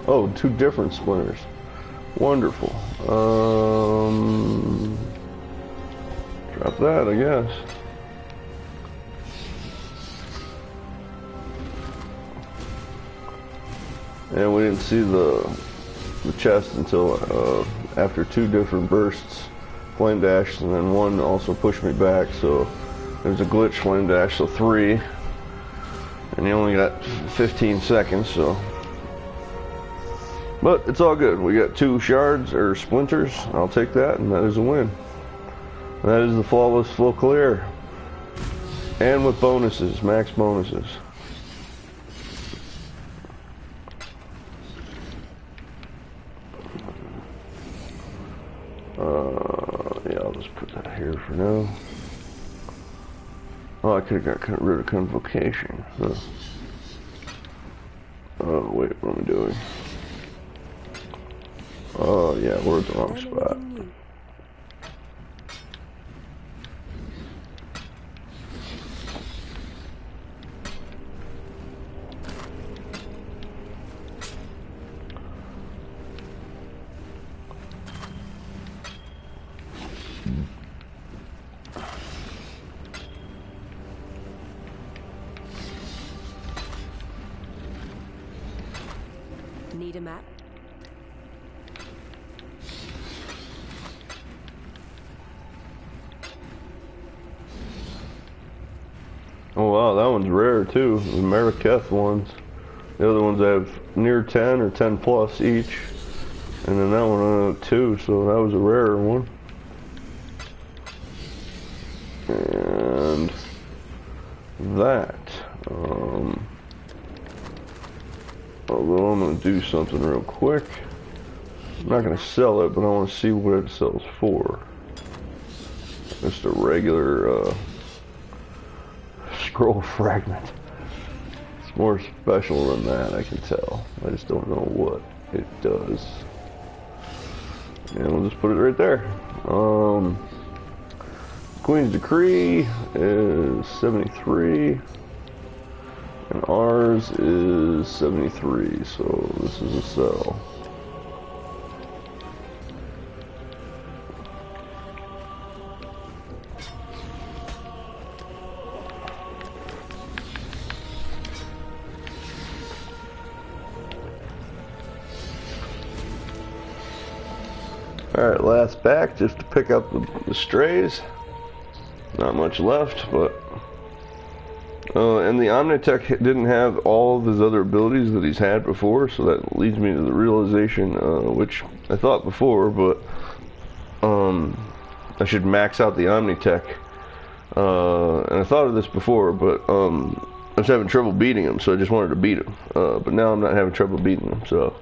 Oh, two different splinters. Wonderful. Drop that, I guess. And we didn't see the chest until after two different bursts. Flame dash, and then one also pushed me back, so there's a glitch flame dash, so 3, and you only got 15 seconds, so, but it's all good. We got 2 shards or splinters. I'll take that, and that is a win. That is the flawless full clear, and with bonuses, max bonuses. Yeah, I'll just put that here for now. Oh, I could have got rid of convocation. Huh. Oh, wait, what am I doing? Oh, yeah, we're at the wrong spot. Need a map? Oh wow, that one's rare too. The Marraketh ones. The other ones have near 10 or 10 plus each. And then that one 2, so that was a rarer one. And that. Although I'm going to do something real quick. I'm not going to sell it, but I want to see what it sells for. Just a regular scroll fragment. It's more special than that, I can tell. I just don't know what it does. And we'll just put it right there. Queen's Decree is 73. And ours is 73, so this is a sell. Alright, last back just to pick up the strays. Not much left, but... and the Omnitech didn't have all of his other abilities that he's had before, so that leads me to the realization, which I thought before, but I should max out the Omnitech. And I thought of this before, but I was having trouble beating him, so I just wanted to beat him. But now I'm not having trouble beating him, so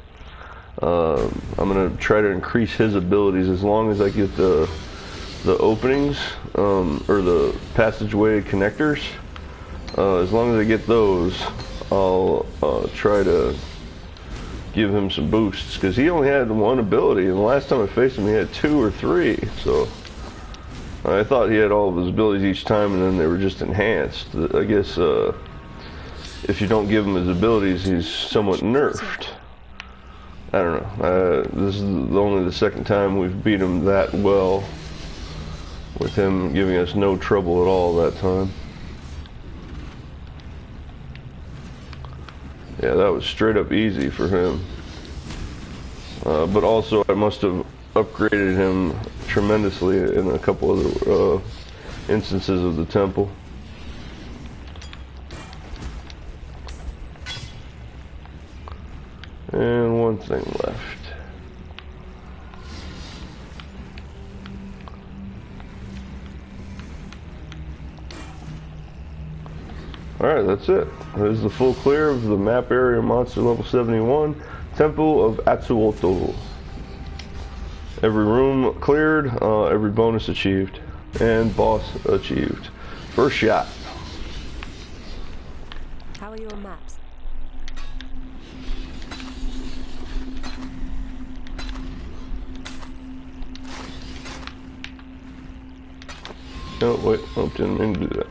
I'm going to try to increase his abilities as long as I get the openings, or the passageway connectors. As long as I get those, I'll try to give him some boosts, because he only had one ability, and the last time I faced him he had 2 or 3, so I thought he had all of his abilities each time and then they were just enhanced. I guess if you don't give him his abilities, he's somewhat nerfed. I don't know. This is only the second time we've beat him that well, with him giving us no trouble at all that time. Yeah, that was straight up easy for him. But also I must have upgraded him tremendously in a couple other instances of the temple. And one thing left. Alright, that's it. There's the full clear of the map area monster level 71, Temple of Atsuoto. Every room cleared, every bonus achieved, and boss achieved. First shot. How are your maps? Oh, wait, oh, didn't mean to do that.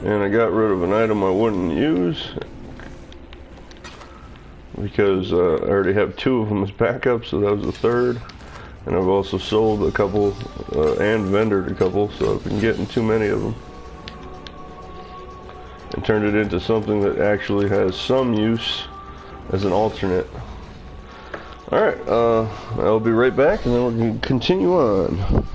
And I got rid of an item I wouldn't use because I already have 2 of them as backup, so that was the 3rd. And I've also sold a couple and vendored a couple, so I've been getting too many of them. And turned it into something that actually has some use as an alternate. Alright, I'll be right back and then we're going to continue on.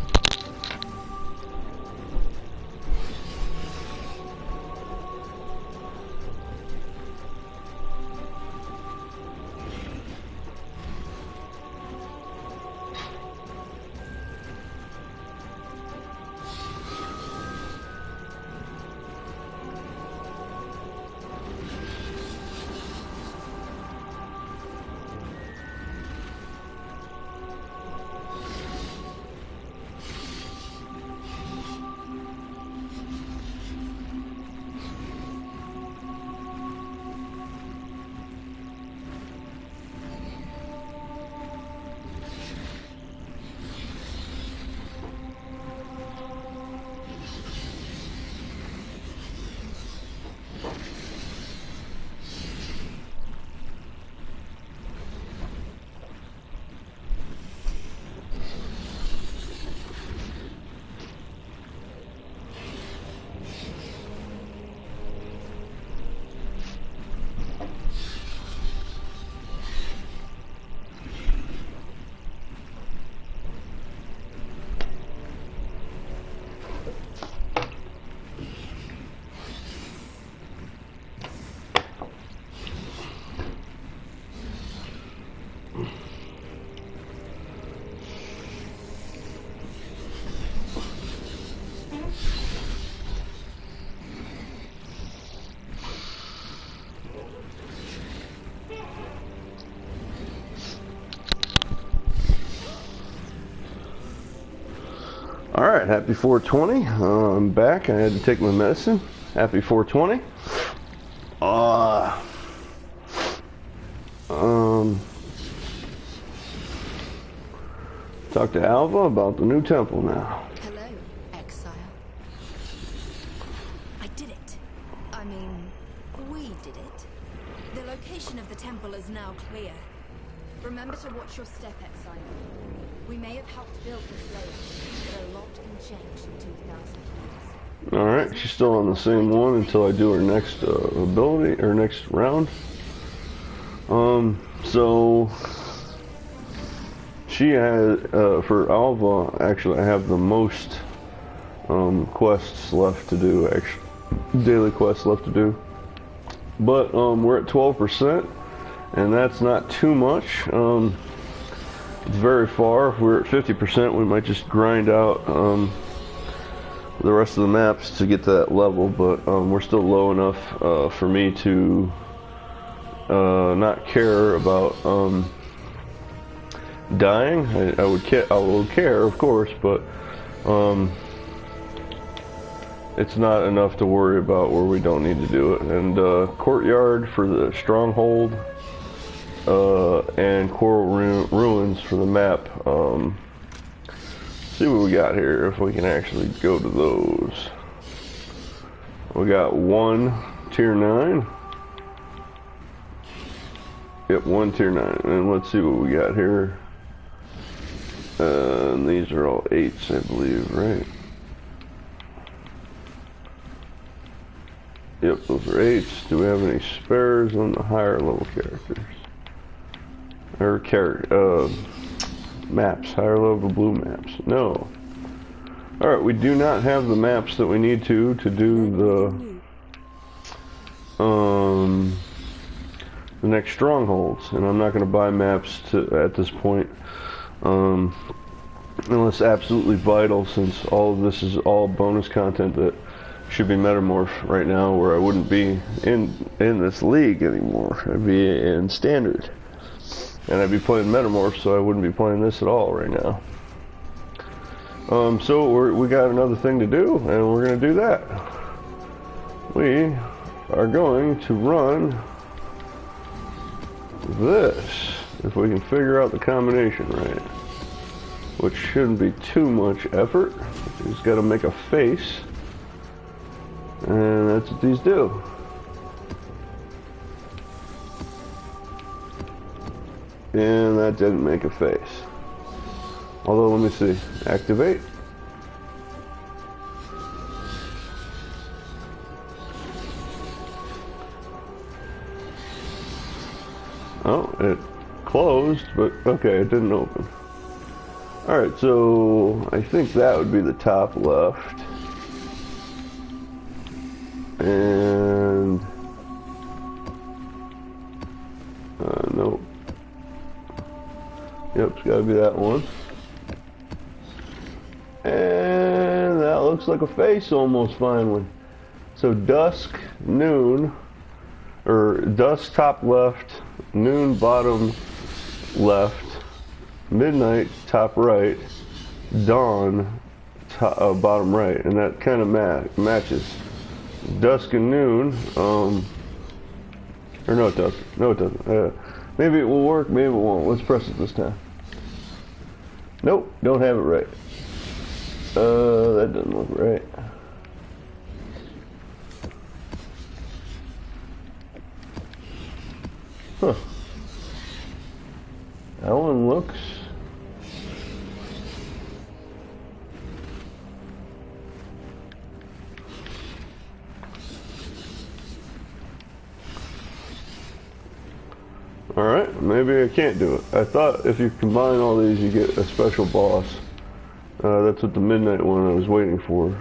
Alright, happy 420. I'm back. I had to take my medicine. Happy 420. Talk to Alva about the new temple now. Hello, exile. I did it. I mean, we did it. The location of the temple is now clear. Remember to watch your step, exile. We may have helped build this lake, but a lot can change in 2,000 years. Alright, she's still on the same one until I do her next ability, or next round. So she has, for Alva, actually I have the most quests left to do, actually, daily quests left to do. But we're at 12%, and that's not too much. It's very far. If we're at 50%, we might just grind out the rest of the maps to get to that level, but we're still low enough for me to not care about dying. I will care, of course, but it's not enough to worry about where we don't need to do it. And courtyard for the stronghold, and coral ruins for the map. See what we got here, if we can actually go to those. We got one tier 9. Yep, one tier 9. And let's see what we got here. And these are all 8s, I believe, right? Yep, those are 8s. Do we have any spares on the higher level characters? Or maps, higher level blue maps. No. Alright, we do not have the maps that we need to do the next strongholds, and I'm not going to buy maps at this point, unless absolutely vital, since all of this is all bonus content that should be metamorph right now, where I wouldn't be in this league anymore. I'd be in standard. And I'd be playing Metamorph, so I wouldn't be playing this at all right now. So we got another thing to do, and we're going to do that. We are going to run this, if we can figure out the combination right, which shouldn't be too much effort. You just got to make a face, and that's what these do. And that didn't make a face. Although, let me see. Activate. Oh, it closed, but okay, it didn't open. Alright, so I think that would be the top left. And nope. Yep, it's gotta be that one. And that looks like a face almost finally. So dusk, noon, or dusk top left, noon bottom left, midnight top right, dawn bottom right, and that kind of matches. Dusk and noon, or no it doesn't. No it doesn't. Maybe it will work, maybe it won't. Let's press it this time. Nope, don't have it right. That doesn't look right. Huh. That one looks... Alright, maybe I can't do it. I thought if you combine all these you get a special boss. That's what the midnight one I was waiting for.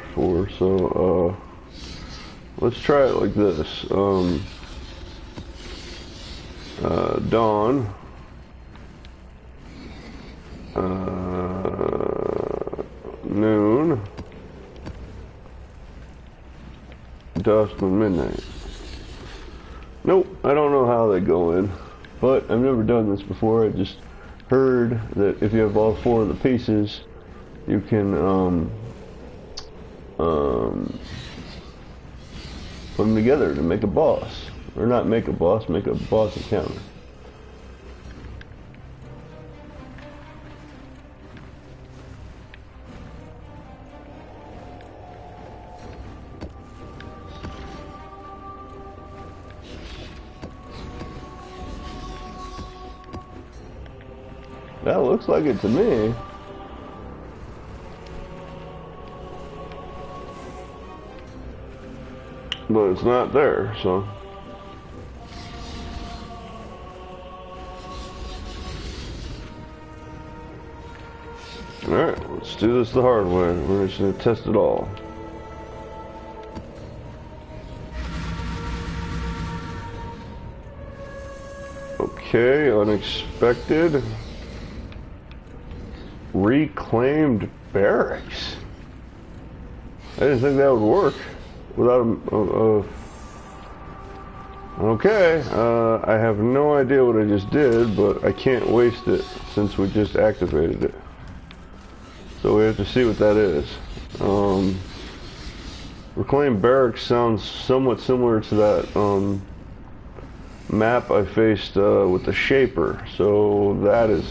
So, let's try it like this. Dawn. Noon. Dusk and midnight. Nope, I don't know how they go in. But I've never done this before. I just heard that if you have all 4 of the pieces, you can put them together to make a boss. Or not make a boss encounter. That looks like it to me. but it's not there, so. Alright, let's do this the hard way. We're just going to test it all. Okay, unexpected. Reclaimed barracks. I didn't think that would work without okay, I have no idea what I just did, but I can't waste it since we just activated it. So we have to see what that is. Reclaimed barracks sounds somewhat similar to that map I faced with the Shaper. So that is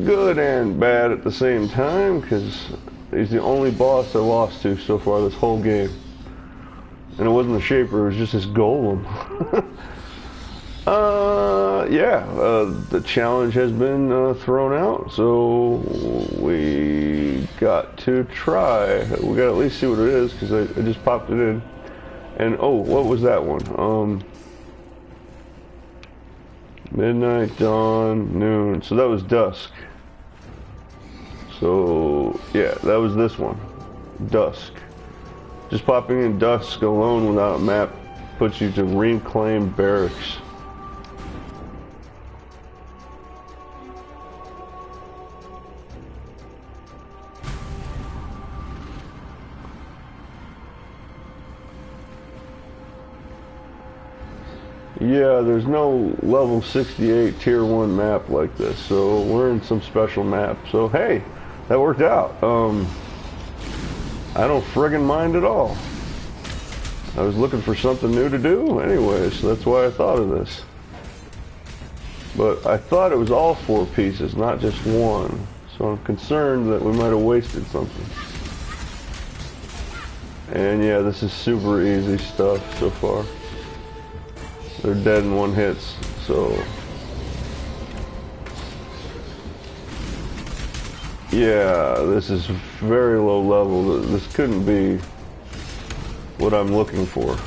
good and bad at the same time, because he's the only boss I lost to so far this whole game. And it wasn't the Shaper, it was just this golem. The challenge has been thrown out, so we got to try. We got to at least see what it is, because I just popped it in. And oh, what was that one? Midnight, dawn, noon. So that was dusk. So yeah, that was this one. Dusk. Just popping in dusk alone without a map puts you to reclaimed barracks. Yeah, there's no level 68 tier 1 map like this, so we're in some special map. So hey, that worked out. I don't friggin' mind at all. I was looking for something new to do anyway, so that's why I thought of this. But I thought it was all 4 pieces, not just one. So I'm concerned that we might have wasted something. And yeah, this is super easy stuff so far. They're dead in 1 hits, so. Yeah, this is very low level. This couldn't be what I'm looking for.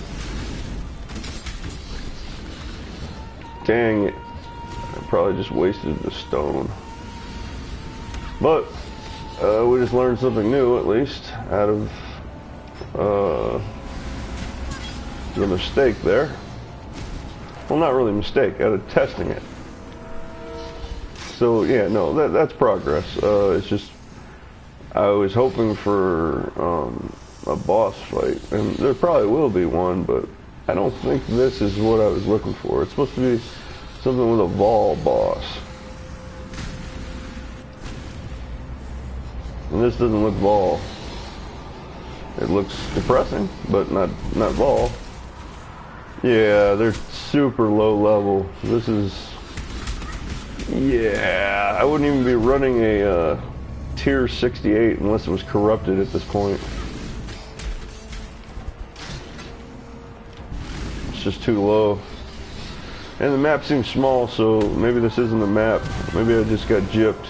Dang it. I probably just wasted the stone. But, we just learned something new, at least, out of the mistake there. Well, not really a mistake, out of testing it. So yeah, no, that's progress. It's just I was hoping for a boss fight, and there probably will be one, but I don't think this is what I was looking for. It's supposed to be something with a Vol boss, and this doesn't look Vol. It looks depressing, but not Vol. Yeah, they're super low level. This is, yeah, I wouldn't even be running a tier 68 unless it was corrupted at this point. It's just too low. And the map seems small, so maybe this isn't a map. Maybe I just got gypped.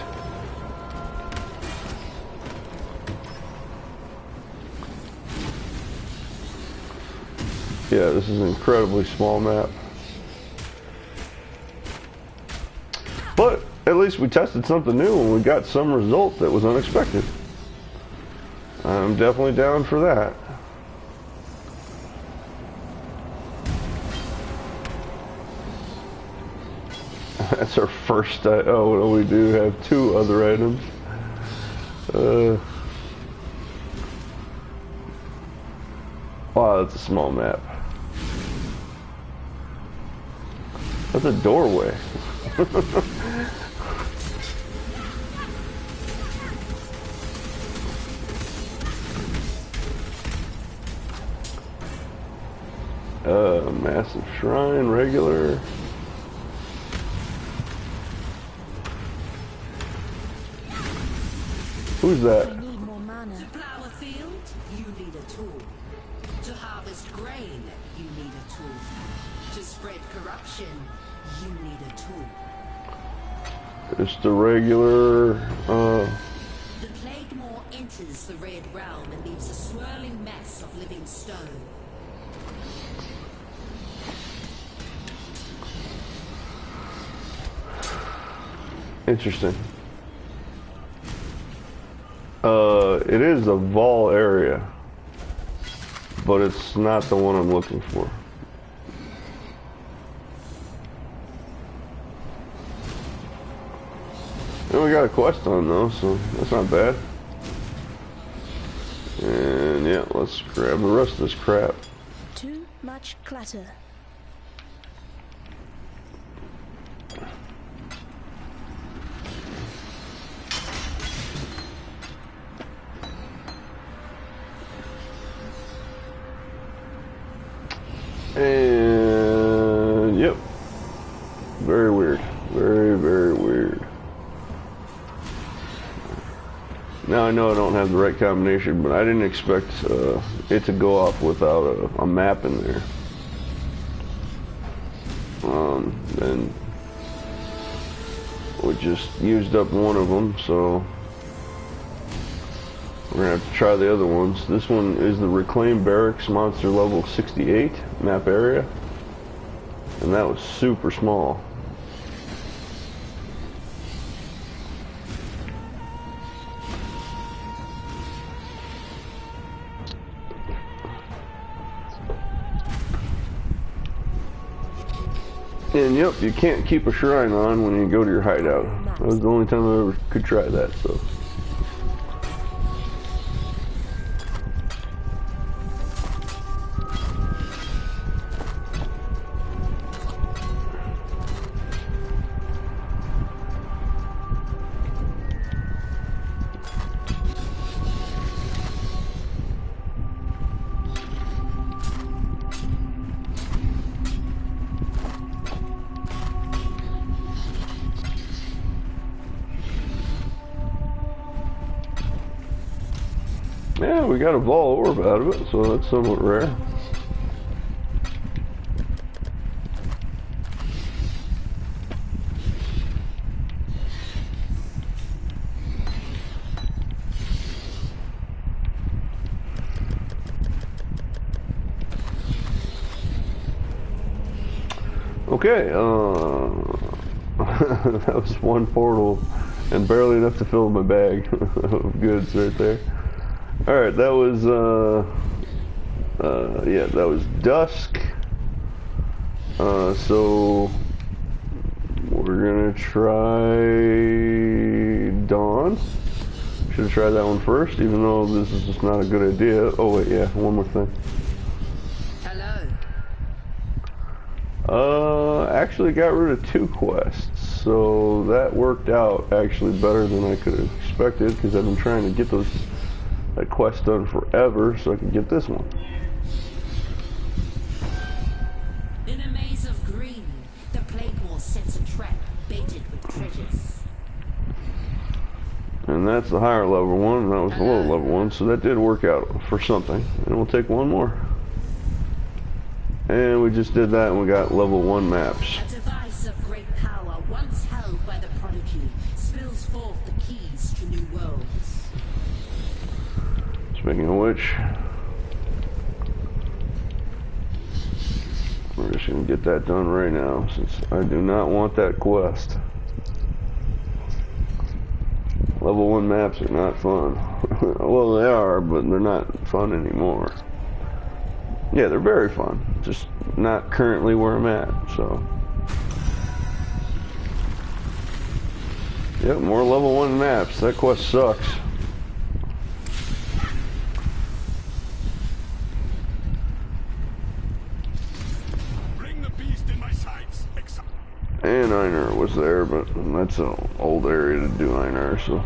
Yeah, this is an incredibly small map. But at least we tested something new and we got some result that was unexpected. I'm definitely down for that. That's our first, oh, we do have 2 other items. Wow, that's a small map. That's a doorway. Massive shrine, regular. Who's that? I need more mana. To plow a field, you need a tool. To harvest grain, you need a tool. To spread corruption, you need a tool. It's the regular, The plague maw enters the Red Realm and leaves a swirling mess of living stone. Interesting. It is a Vol area, but it's not the one I'm looking for. And we got a quest on though, so that's not bad. And yeah, let's grab the rest of this crap. Too much clutter. And yep, very weird, very, very weird. Now I know I don't have the right combination, but I didn't expect it to go off without a map in there. And we just used up one of them, so we're gonna have to try the other ones. This one is the Reclaim Barracks Monster Level 68 map area, and that was super small. And yep, you can't keep a shrine on when you go to your hideout. That was the only time I ever could try that, so. Yeah, we got a Vol orb out of it, so that's somewhat rare. Okay, that was one portal and barely enough to fill my bag of goods right there. Alright, that was, yeah, that was dusk. So, we're gonna try dawn. Should have tried that one first, even though this is just not a good idea. Oh wait, yeah, one more thing. Hello. Actually got rid of 2 quests, so that worked out actually better than I could have expected, because I've been trying to get that quest done forever so I can get this one. In a maze of green, the plague war sets a trap baited with treasures. And that's the higher level one, and that was the low level one, so that did work out for something. And we'll take one more. And we just did that and we got level 1 maps. A device of great power, once held by the prodigy, spills forth the keys to new worlds. Speaking of which, we're just going to get that done right now, since I do not want that quest. Level 1 maps are not fun. Well, they are, but they're not fun anymore. Yeah, they're very fun, just not currently where I'm at, so. Yep, more level 1 maps. That quest sucks. Bring the beast in my sights. And Einar was there, but that's an old area to do Einar, so.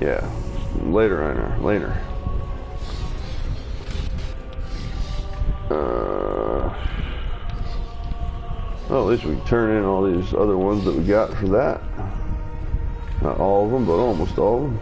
Yeah, later Einar, later. Well, at least we can turn in all these other ones that we got for that. Not all of them, but almost all of them.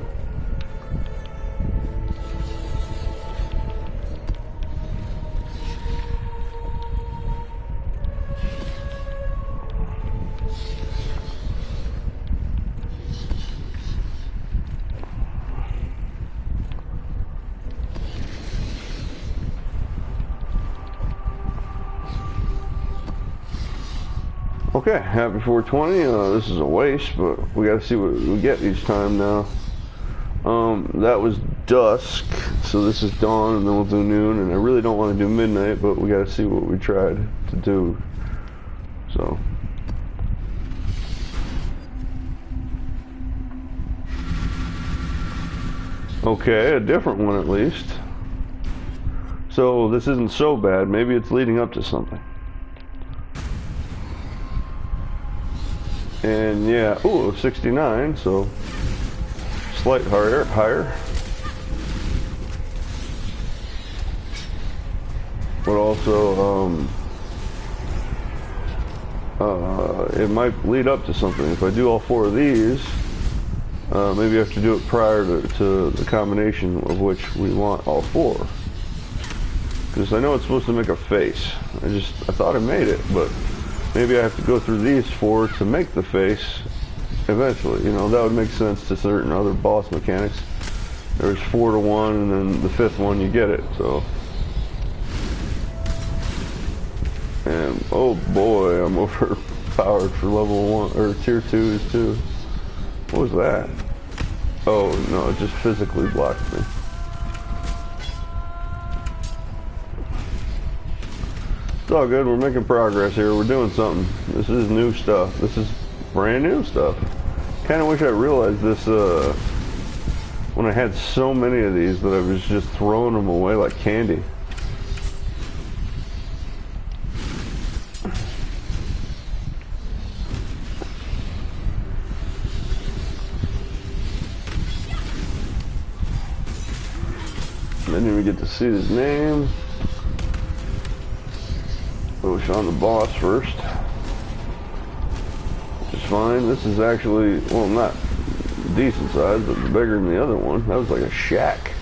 Okay, happy 420. This is a waste, but we got to see what we get each time now. That was dusk, so this is dawn, and then we'll do noon. And I really don't want to do midnight, but we got to see what we tried to do. So. Okay, a different one at least. So this isn't so bad. Maybe it's leading up to something. And yeah, ooh, 69, so slight higher. But also, it might lead up to something. If I do all 4 of these, maybe I have to do it prior to the combination of which we want all 4. Because I know it's supposed to make a face. I thought I made it, but maybe I have to go through these 4 to make the face eventually. You know, that would make sense to certain other boss mechanics. There's 4 to 1, and then the 5th one you get it, so. And oh boy, I'm overpowered for level 1, or tier 2s too. What was that? Oh no, it just physically blocked me. It's all good, we're making progress here, we're doing something. This is new stuff, this is brand new stuff. Kinda wish I realized this when I had so many of these that I was just throwing them away like candy. Didn't even get to see his name. Push on the boss first. Which is fine. This is actually, well, not decent size, but bigger than the other one. That was like a shack.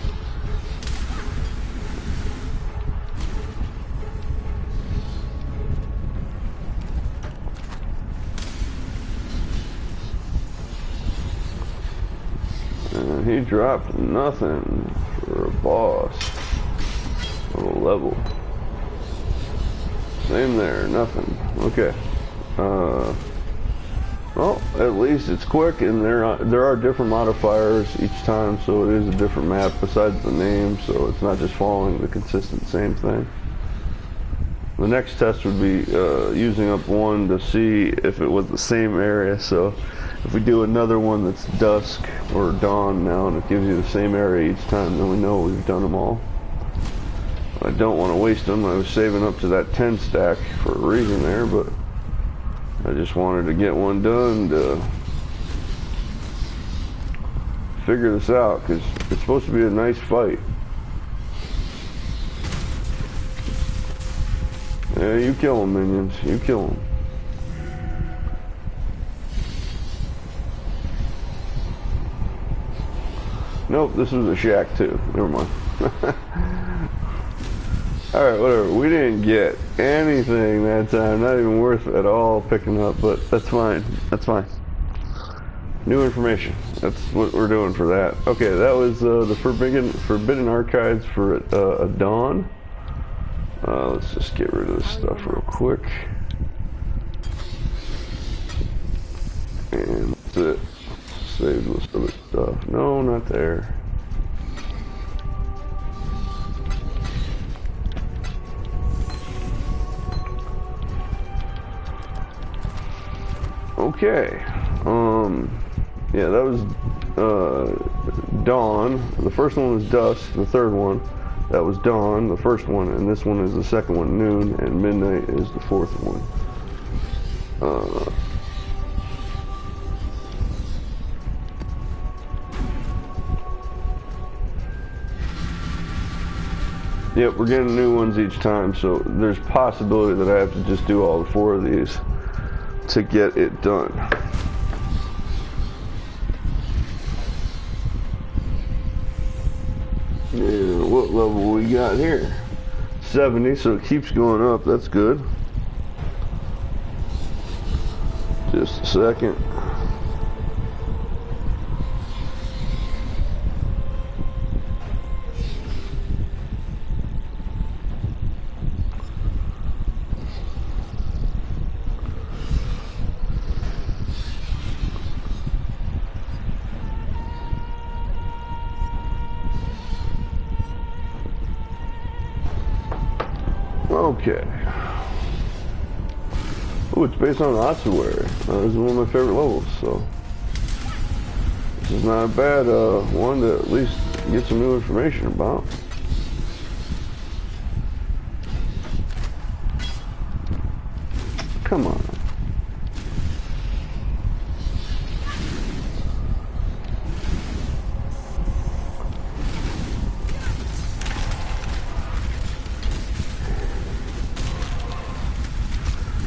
And he dropped nothing for a boss. Little level. Same there, nothing. Okay. Well, at least it's quick, and there are different modifiers each time, so it is a different map besides the name, so it's not just following the consistent same thing. The next test would be using up one to see if it was the same area, so if we do another one that's dusk or dawn now and it gives you the same area each time, then we know we've done them all. I don't want to waste them. I was saving up to that 10 stack for a reason there, but I just wanted to get one done to figure this out, because it's supposed to be a nice fight. Yeah, you kill them, minions. You kill them. Nope, this was a shack too. Never mind. Alright, whatever. We didn't get anything that time. Not even worth at all picking up, but that's fine. That's fine. New information. That's what we're doing for that. Okay, that was the Forbidden Archives for a Dawn. Let's just get rid of this stuff real quick. And that's it. Save this other stuff. No, not there. Okay. Yeah, that was Dawn. The first one was Dusk. The third one, that was Dawn, the first one, and this one is the second one, Noon, and Midnight is the fourth one. Yep, we're getting new ones each time, so there's possibility that I have to just do all 4 of these to get it done. And what level we got here? 70, so it keeps going up. That's good. Just a second. Okay. Oh, it's based on Ossuary. This is one of my favorite levels, so this is not a bad one to at least get some new information about. Come on.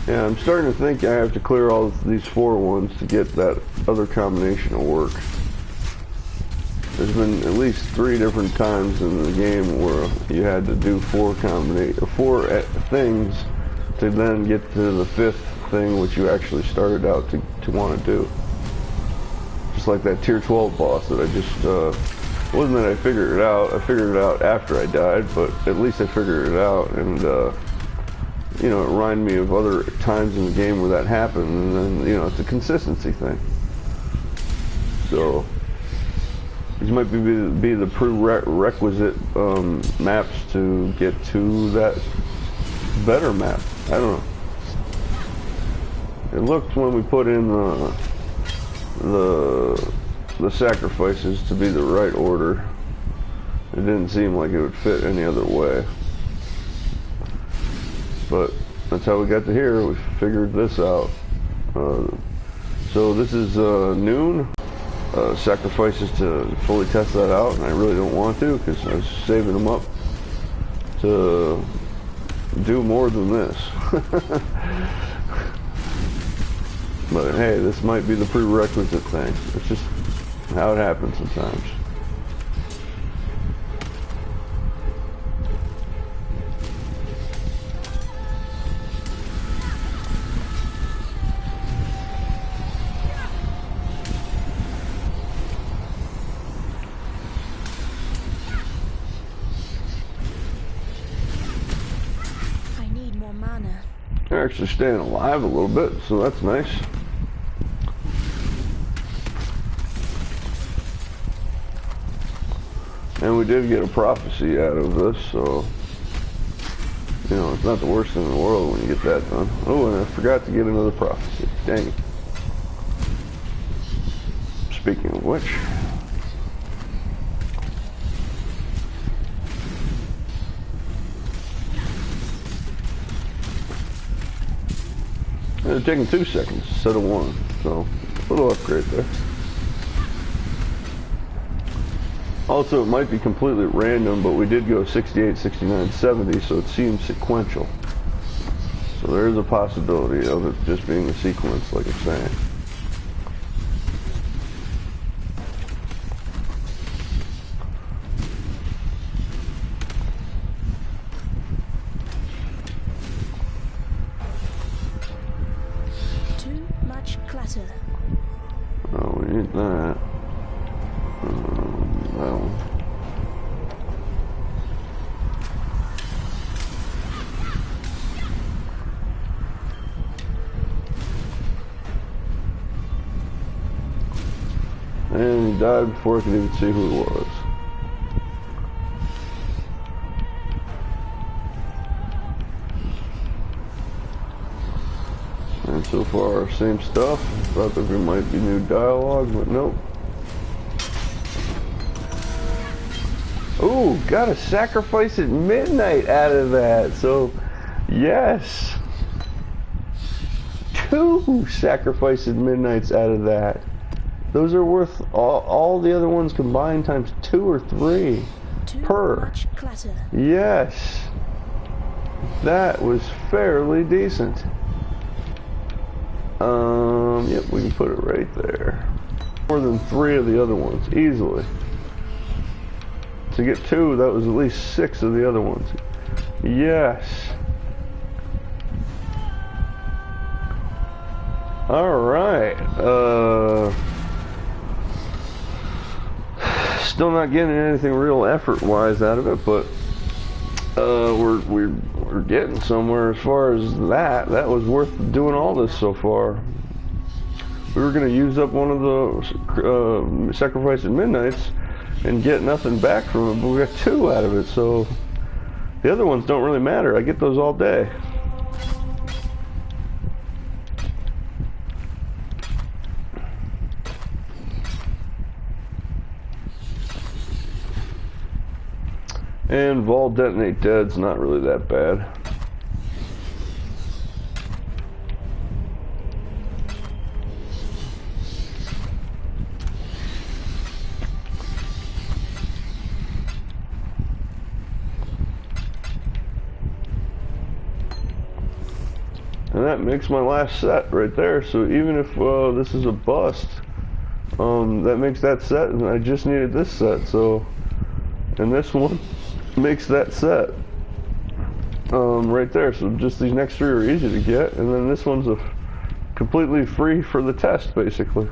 Yeah, I'm starting to think I have to clear all these 4 ones to get that other combination to work. There's been at least 3 different times in the game where you had to do 4 things to then get to the 5th thing which you actually started out to want to do. Just like that tier 12 boss that I just, it wasn't that I figured it out, I figured it out after I died, but at least I figured it out, and you know, it reminded me of other times in the game where that happened, and then, you know, it's a consistency thing. So these might be the prerequisite maps to get to that better map. I don't know. It looked when we put in the sacrifices to be the right order. It didn't seem like it would fit any other way. But that's how we got to here. We figured this out. So this is noon. Sacrifices to fully test that out, and I really don't want to because I was saving them up to do more than this. But hey, this might be the prerequisite thing. It's just how it happens sometimes. They're actually staying alive a little bit, so that's nice. And we did get a prophecy out of this, so you know, it's not the worst thing in the world when you get that done. Oh, and I forgot to get another prophecy. Dang it. Speaking of which, it's taking 2 seconds instead of 1, so a little upgrade there. Also, it might be completely random, but we did go 68, 69, 70, so it seems sequential. So there is a possibility of it just being a sequence, like I'm saying. Clutter. Oh, we need that. That one. And he died before I could even see who it was. And so far, same stuff. Thought that there might be new dialogue, but nope. Ooh, got a sacrifice at midnight out of that. So, yes. 2 sacrifice at midnights out of that. Those are worth all the other ones combined times 2 or 3 per. Much clutter. Yes. That was fairly decent. Yep, we can put it right there. More than 3 of the other ones, easily. To get 2, that was at least 6 of the other ones. Yes. Alright. Still not getting anything real effort-wise out of it, but we're getting somewhere as far as that. That was worth doing all this so far. We were going to use up one of the sacrifice at midnights and get nothing back from it, but we got 2 out of it, so The other ones don't really matter. I get those all day. And Vol Detonate Dead's not really that bad. And that makes my last set right there. So even if this is a bust, that makes that set, and I just needed this set. So, and this one makes that set right there. So just these next three are easy to get, and then this one's completely free for the test, basically.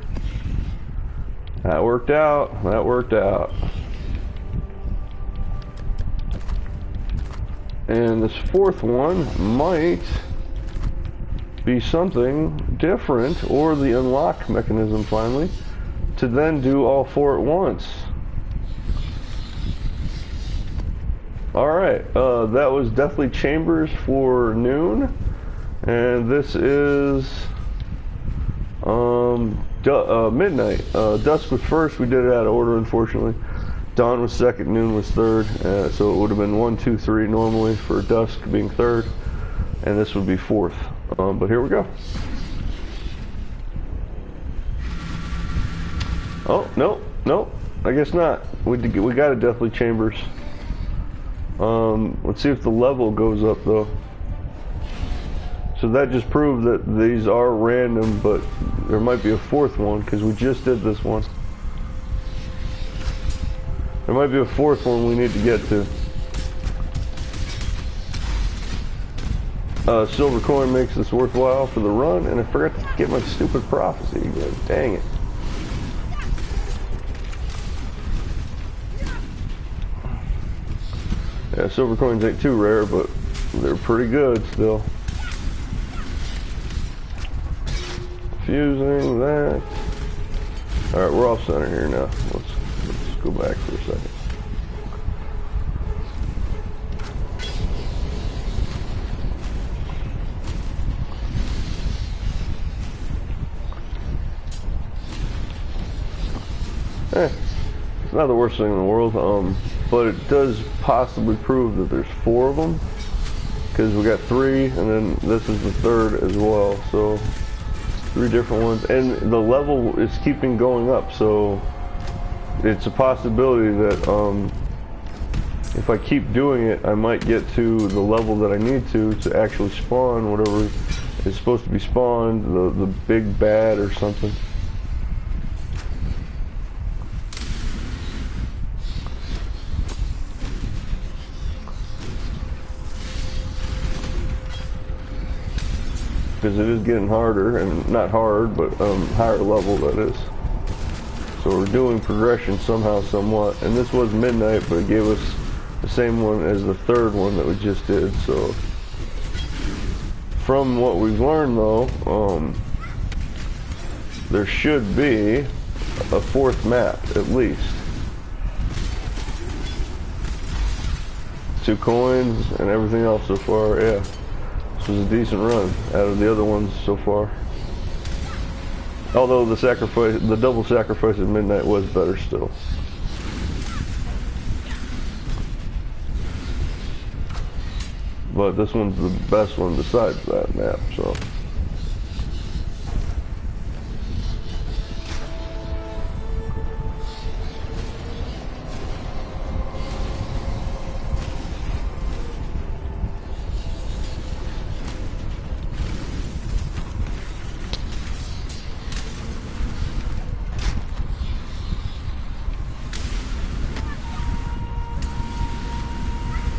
That worked out. That worked out. And this fourth one might be something different, or the unlock mechanism finally, to then do all four at once. Alright, that was Deathly Chambers for noon, and this is midnight. Dusk was first. We did it out of order, unfortunately. Dawn was second, noon was third, so it would have been 1, 2, 3 normally for Dusk being third, and this would be fourth. But here we go. Oh, no, I guess not. We got a Deathly Chambers. Let's see if the level goes up though. So that just proved that these are random, but there might be a fourth one because we just did this one. There might be a fourth one we need to get to. Silver coin makes this worthwhile for the run, and I forgot to get my stupid prophecy again. Dang it. Yeah, silver coins ain't too rare, but they're pretty good still. Fusing that. Alright, we're off center here now. Let's go back for a second. It's not the worst thing in the world, but it does possibly prove that there's 4 of them, because we got 3, and then this is the third as well, so 3 different ones, and the level is keeping going up, so it's a possibility that if I keep doing it, I might get to the level that I need to actually spawn whatever is supposed to be spawned, the big bad or something. Because it is getting harder, and not hard, but higher level, that is. So we're doing progression somehow, somewhat. And this was midnight, but it gave us the same one as the third one that we just did. So from what we've learned, though, there should be a 4th map, at least. 2 coins and everything else so far, yeah. This was a decent run out of the other ones so far. Although the double sacrifice at midnight was better still. But this one's the best one besides that map, so.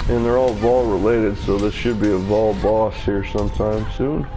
And they're all Vol related, so this should be a Vol boss here sometime soon.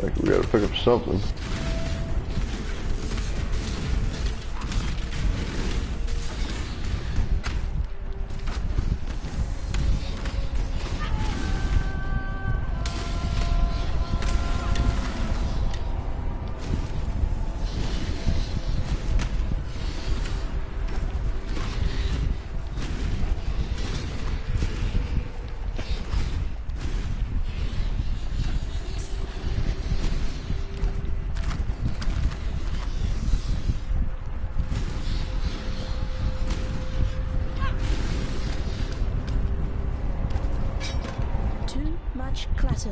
Like, we gotta pick up something. Too much clutter.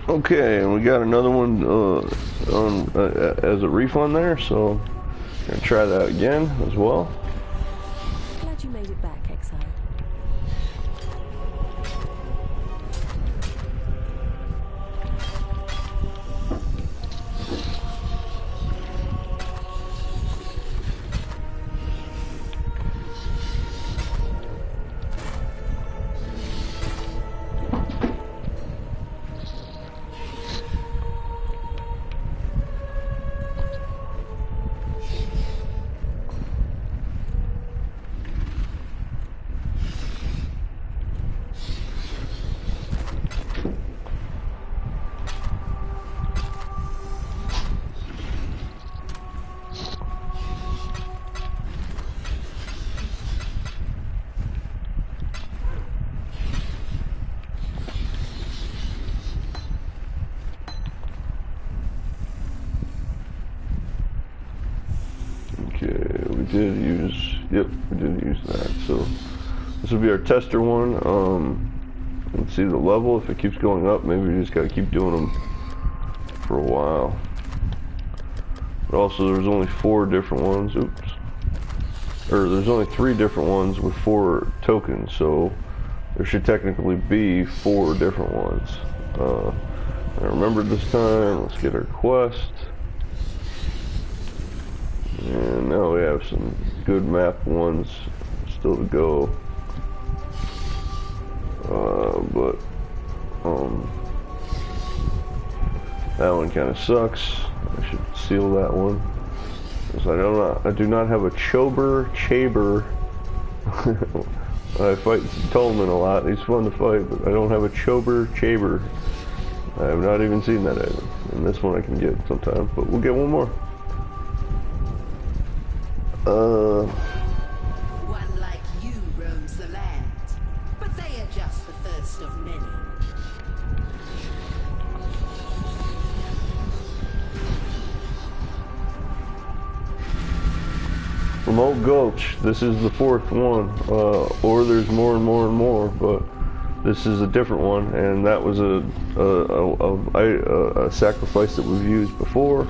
Okay, and we got another one as a refund there, so gonna try that again as well. Glad you made it back, Exile. Okay, we did use that. So this will be our tester one. Let's see the level. If it keeps going up, maybe we just gotta keep doing them for a while. But also, there's only 4 different ones. Oops. Or there's only 3 different ones with 4 tokens. So there should technically be 4 different ones. I remembered this time. Let's get our quest. And now we have some good map ones still to go. But that one kind of sucks. I should seal that one. Because I do not have a Chaber. I fight Tolman a lot. He's fun to fight, but I don't have a Chaber. I have not even seen that item. And this one I can get sometime, but we'll get one more. One like you roams the land, but they are just the first of many. Remote Gulch. This is the 4th one, or there's more and more and more, but this is a different one, and that was a sacrifice that we've used before.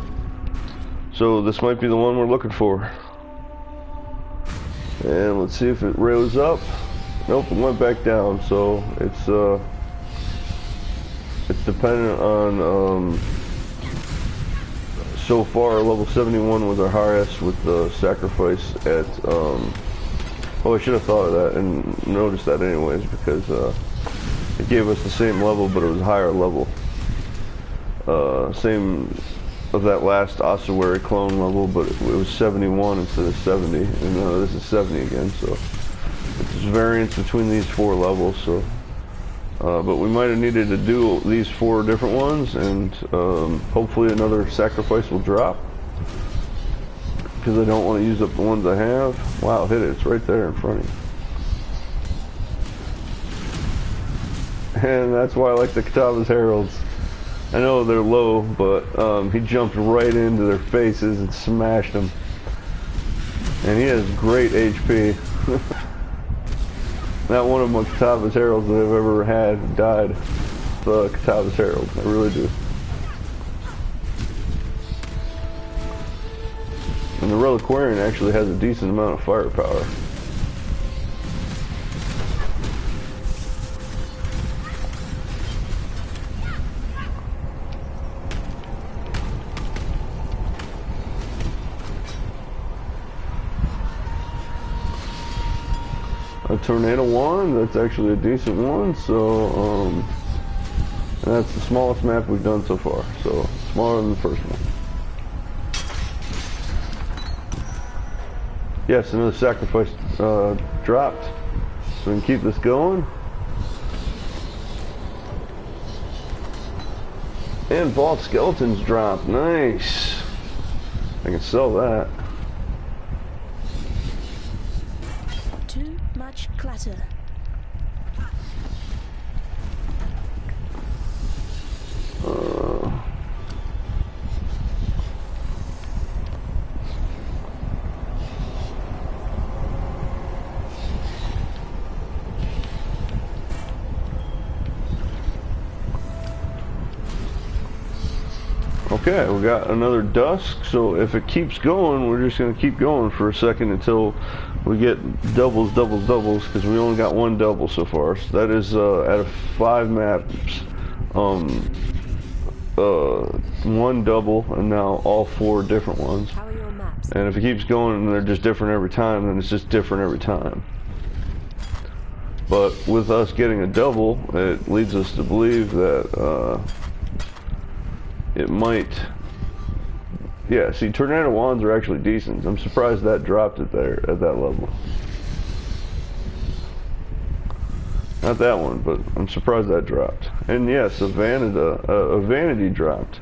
So this might be the one we're looking for. And let's see if it rose up. Nope, it went back down. So it's dependent on. So far, level 71 was our highest with the sacrifice at. Oh, I should have thought of that and noticed that anyways, because it gave us the same level, but it was a higher level. Same of that last ossuary clone level, but it was 71 instead of 70, and this is 70 again, so it's variance between these 4 levels. So but we might have needed to do these 4 different ones, and hopefully another sacrifice will drop, because I don't want to use up the ones I have. Wow, hit it, it's right there in front of you. And that's why I like the Kataba's Heralds. I know they're low, but he jumped right into their faces and smashed them. And he has great HP. Not one of my Catawba's Heralds that I've ever had died. The Catawba's Herald, I really do. And the Reliquarian actually has a decent amount of firepower. A tornado wand, that's actually a decent one, so and that's the smallest map we've done so far, so smaller than the first one. Yes, another sacrifice dropped, so we can keep this going. And vault skeletons dropped, nice. I can sell that. Too much clutter. Okay, we got another dusk, so if it keeps going, we're just going to keep going for a second until we get doubles, because we only got one double so far. So that is out of 5 maps, one double, and now all 4 different ones. How are your maps? And if it keeps going and they're just different every time, then it's just different every time. But with us getting a double, it leads us to believe that it might, yeah, see, tornado wands are actually decent. I'm surprised that dropped it there at that level. Not that one, but I'm surprised that dropped. And yes, a vanity dropped.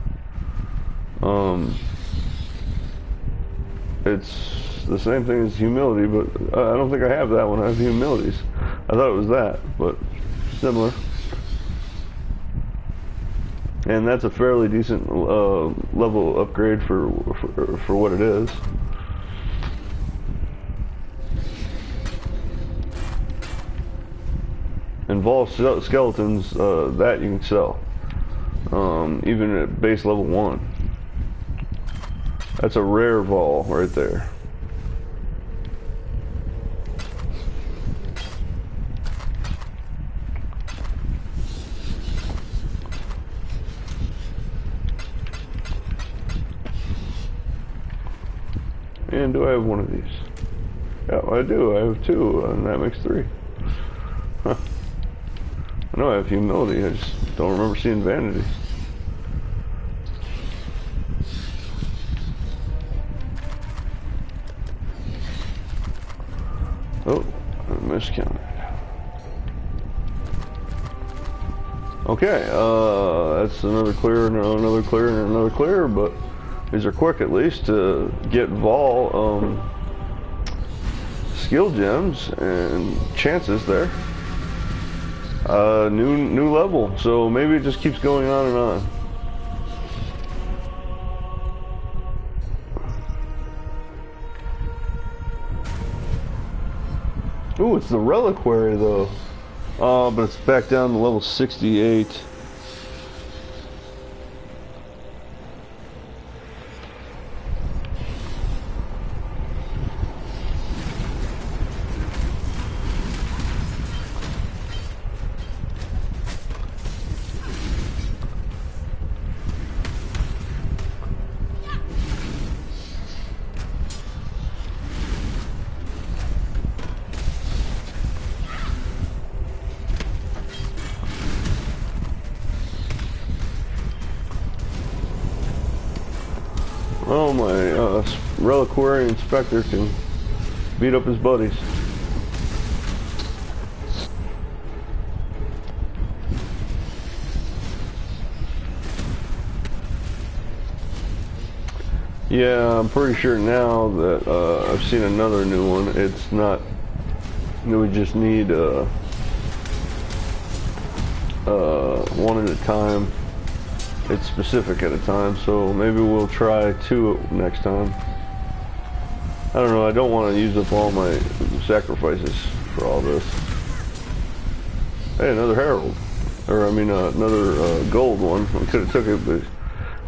It's the same thing as humility, but I don't think I have that one. I have humilities. I thought it was that, but similar. And that's a fairly decent level upgrade for what it is. And Vol skeletons, that you can sell, even at base level 1. That's a rare Vol right there. And do I have one of these? Yeah, I do. I have 2, and that makes 3. Huh. I know I have humility. I just don't remember seeing vanity. Oh, I miscounted. Okay, that's another clear, another clear, and another clear, but these are quick at least to get Vol skill gems and chances there. New level, so maybe it just keeps going on and on. Ooh, it's the Reliquary though. But it's back down to level 68. Oh, my Reliquary Inspector can beat up his buddies. Yeah, I'm pretty sure now that I've seen another new one. It's not, we just need one at a time. It's specific at a time, so maybe we'll try 2 next time. I don't know, I don't want to use up all my sacrifices for all this. Hey, another Herald. Or, I mean, another gold one. I could have took it, but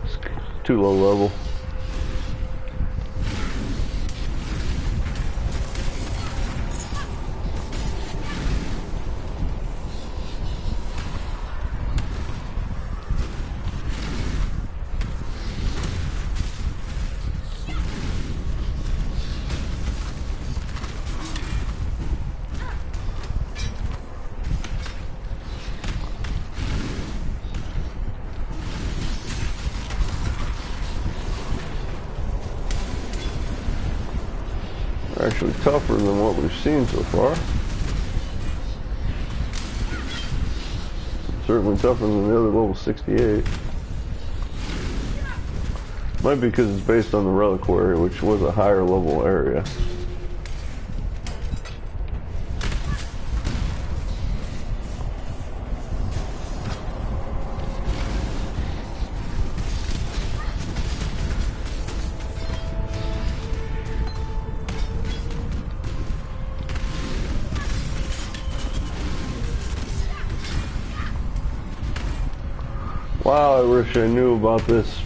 it's too low level. Actually tougher than what we've seen so far. Certainly tougher than the other level 68. Might be because it's based on the reliquary, which was a higher level area. Wow, I wish I knew about this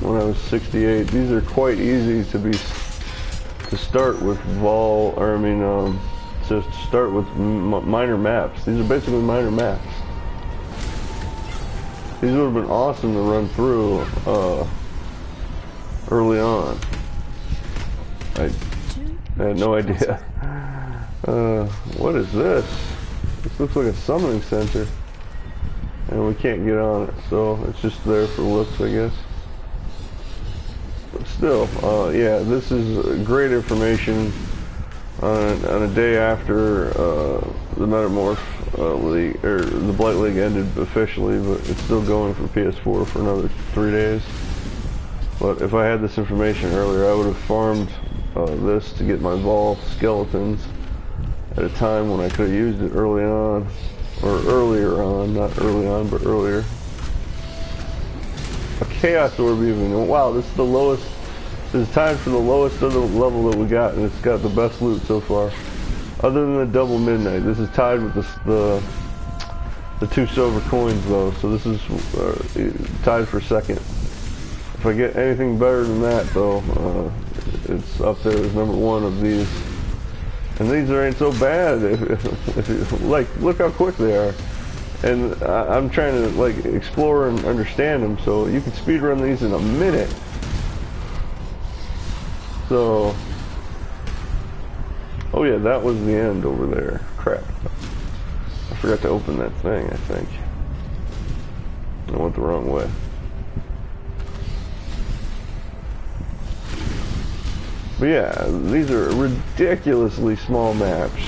when I was 68. These are quite easy to start with to start with minor maps. These are basically minor maps. These would have been awesome to run through early on. I had no idea. What is this? This looks like a summoning center. And we can't get on it, so it's just there for looks, I guess. But still, yeah, this is great information on a day after the Metamorph League, or the Blight League ended officially, but it's still going for PS4 for another 3 days. But if I had this information earlier, I would have farmed this to get my Vol skeletons at a time when I could have used it early on. Or earlier on, not early on, but earlier. A Chaos Orb even. Wow, this is the lowest. This is tied for the lowest of the level that we got, and it's got the best loot so far. Other than the double midnight, this is tied with the 2 silver coins though. So this is tied for second. If I get anything better than that though, it's up there as number 1 of these. And these ain't so bad. Like, look how quick they are. And I'm trying to like explore and understand them, so you can speedrun these in a minute. So, oh yeah, that was the end over there. Crap. I forgot to open that thing, I think. I went the wrong way. But yeah, these are ridiculously small maps.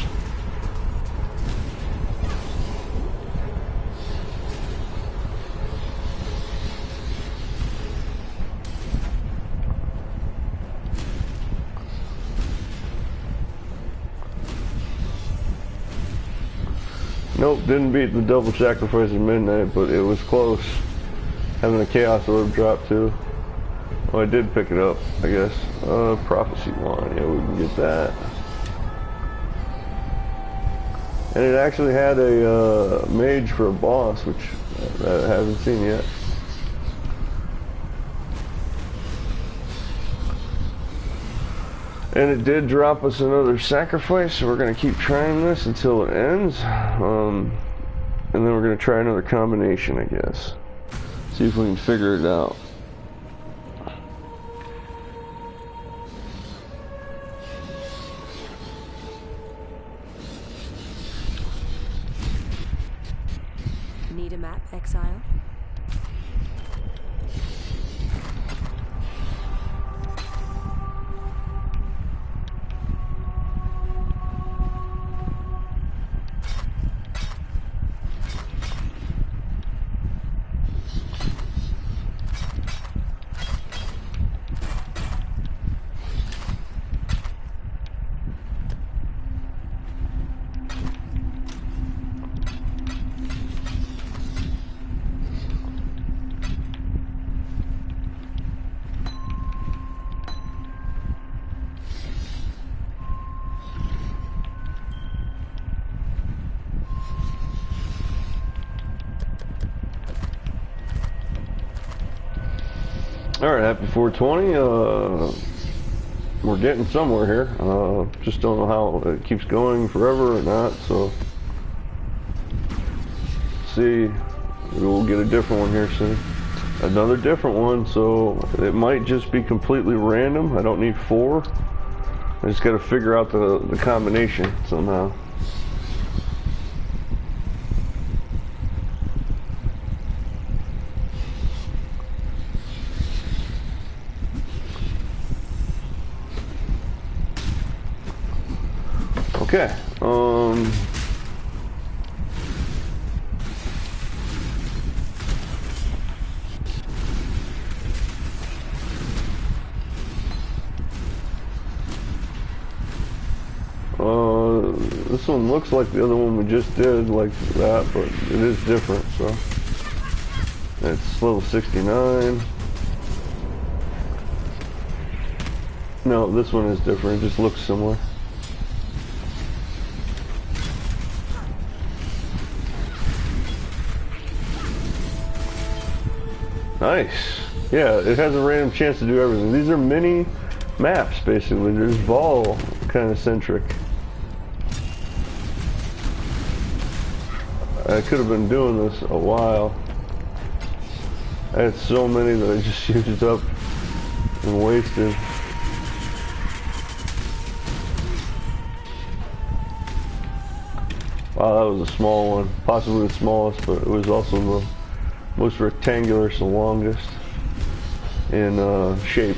Nope, didn't beat the double sacrifice at midnight, but it was close. Having a Chaos Orb drop too. Oh, I did pick it up, I guess. Prophecy wand, yeah, we can get that. And it actually had a mage for a boss, which I haven't seen yet. And it did drop us another sacrifice, so we're going to keep trying this until it ends. And then we're going to try another combination, I guess. See if we can figure it out. Need a map, Exile? Alright, happy 420. We're getting somewhere here. Just don't know how it keeps going forever or not, so see, we'll get a different one here soon. Another different one, so it might just be completely random. I don't need 4. I just got to figure out the combination somehow. Okay, this one looks like the other one we just did, like that, but it is different, so. It's level 69. No, this one is different, it just looks similar. Nice. Yeah, it has a random chance to do everything. These are mini maps, basically. They're Vol kind of centric. I could have been doing this a while. I had so many that I just used up and wasted. Wow, that was a small one. Possibly the smallest, but it was also the most rectangular, so longest in shape.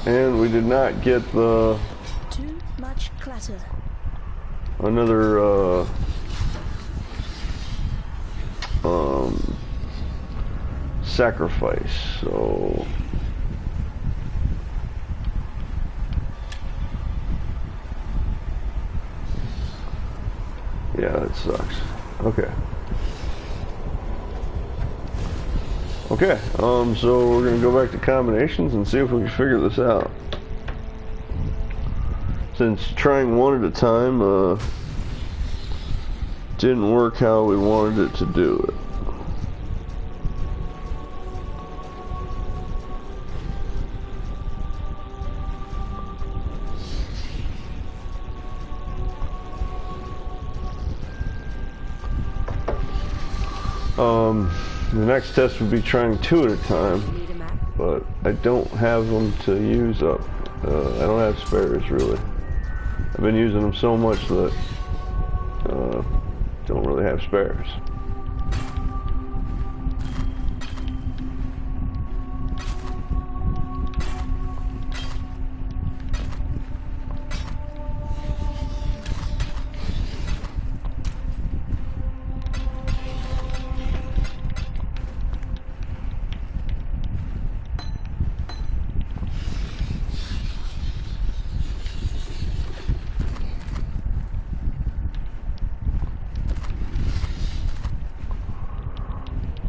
And we did not get the Too much clutter. another sacrifice, so yeah, that sucks. Okay. Okay, so we're gonna go back to combinations and see if we can figure this out. Since trying one at a time didn't work how we wanted it to do it. The next test would be trying 2 at a time, but I don't have them to use up. I don't have spares, really. I've been using them so much that don't really have spares.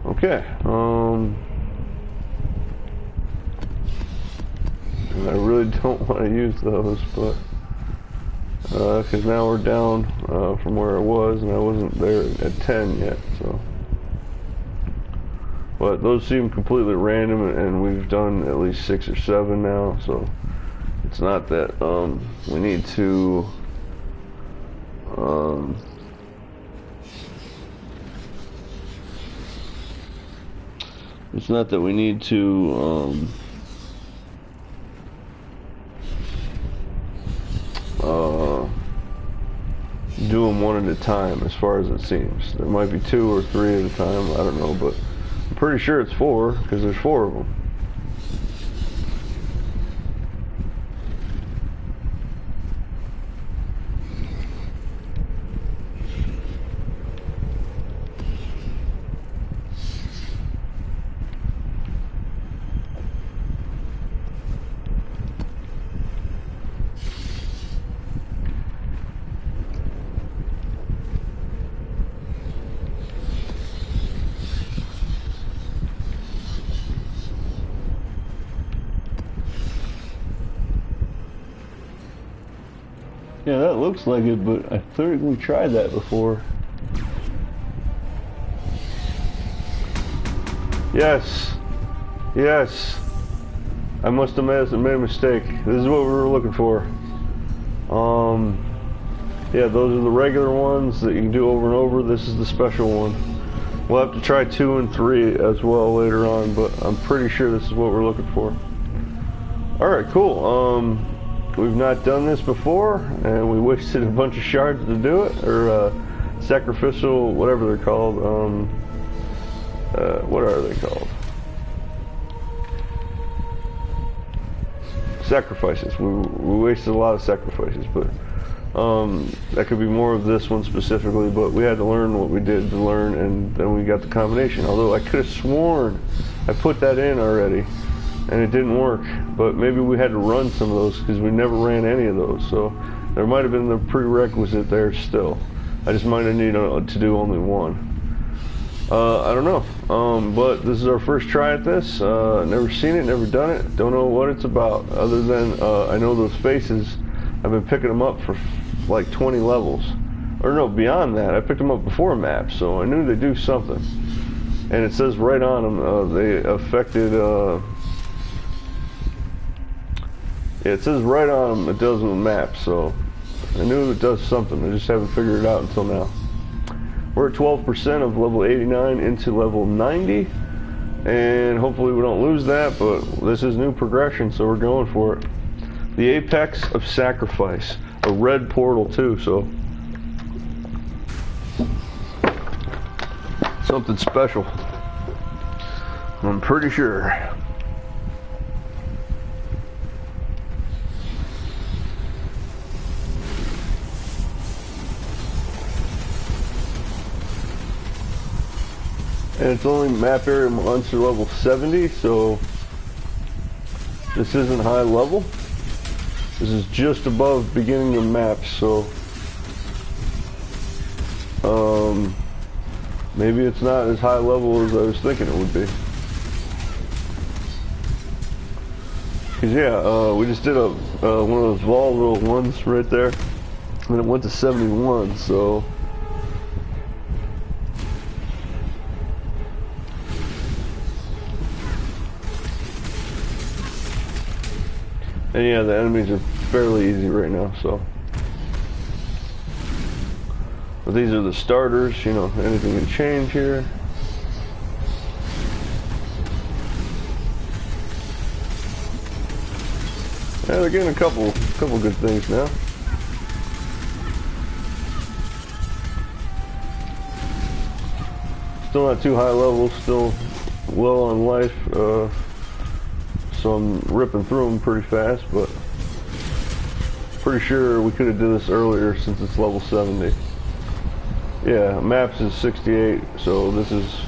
Okay, and I really don't want to use those, but because now we're down from where I was, and I wasn't there at 10 yet, so. But those seem completely random, and we've done at least 6 or 7 now, so it's not that we need to it's not that we need to do them one at a time, as far as it seems. There might be 2 or 3 at a time, I don't know, but I'm pretty sure it's 4, because there's 4 of them. Yeah, that looks like it, but I think we tried that before. Yes. Yes. I must have made a mistake. This is what we were looking for. Yeah, those are the regular ones that you can do over and over. This is the special one. We'll have to try 2 and 3 as well later on, but I'm pretty sure this is what we're looking for. Alright, cool. We've not done this before, and we wasted a bunch of shards to do it, or sacrificial, whatever they're called. What are they called? Sacrifices. We wasted a lot of sacrifices, but that could be more of this one specifically, but we had to learn what we did to learn, and then we got the combination. Although I could have sworn I put that in already, and it didn't work. But maybe we had to run some of those, because we never ran any of those, so there might have been the prerequisite there still. I just might have needed to do only one. I don't know, but this is our first try at this. Never seen it, never done it, don't know what it's about, other than I know those faces. I've been picking them up for like 20 levels, or no, beyond that. I picked them up before maps, so I knew they do something. And it says right on them they affected. Yeah, it says right on them it does with the map, so I knew it does something. I just haven't figured it out until now. We're at 12% of level 89 into level 90, and hopefully we don't lose that, but this is new progression, so we're going for it. The Apex of Sacrifice, a red portal too, so something special, I'm pretty sure. And it's only map area monster level 70, so this isn't high level. This is just above beginning of map, so maybe it's not as high level as I was thinking it would be. Cause yeah, we just did one of those volatile ones right there, and it went to 71, so. And yeah, the enemies are fairly easy right now, so. But these are the starters, you know, anything can change here. Yeah, they're getting a couple good things now. Still not too high level, still low on life, so I'm ripping through them pretty fast, but pretty sure we could have did this earlier since it's level 70. Yeah, maps is 68, so this is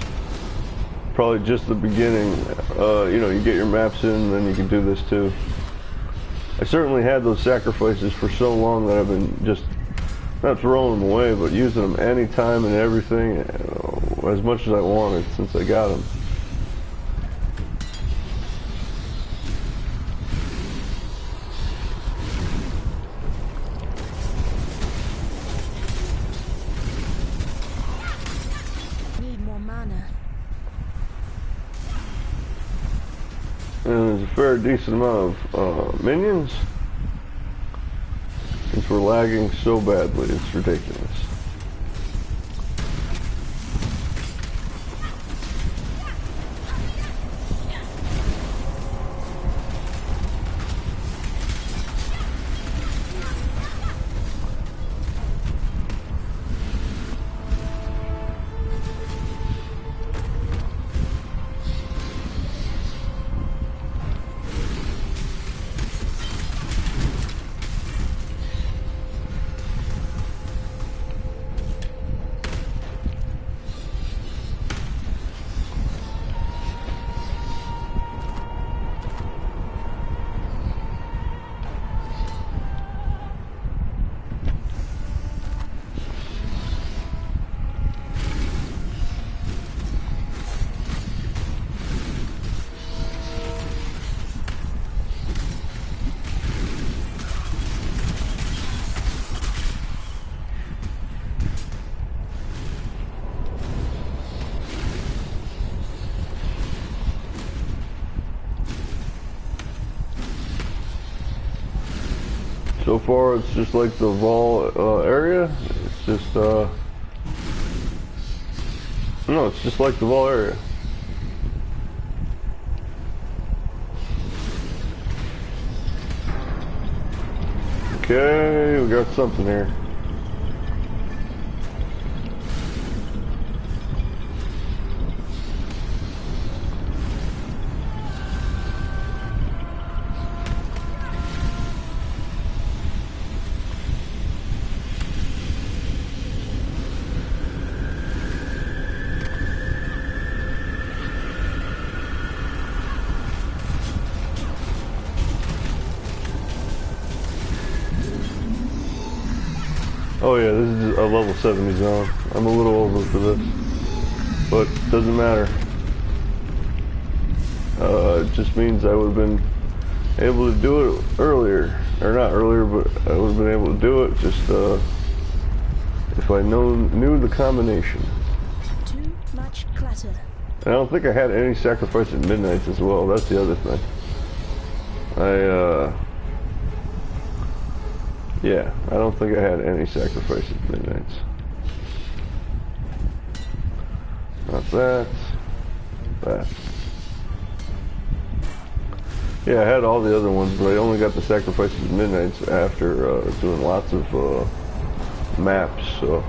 probably just the beginning. You know, you get your maps in, then you can do this too. I certainly had those sacrifices for so long that I've been just not throwing them away, but using them anytime and everything, as much as I wanted since I got them. And there's a fair decent amount of minions, since we're lagging so badly, it's ridiculous. So far, it's just like the Vol area. It's just, no, it's just like the Vol area. Okay, we got something here. Oh yeah, this is a level 70 zone. I'm a little over for this, but doesn't matter. It just means I would have been able to do it earlier, or not earlier, but I would have been able to do it just if I knew the combination. Too much clutter. And I don't think I had any sacrifice at midnight as well. That's the other thing. Yeah, I don't think I had any sacrifice at midnights. Not that. That. Yeah, I had all the other ones, but I only got the sacrifices at midnights after doing lots of maps. So,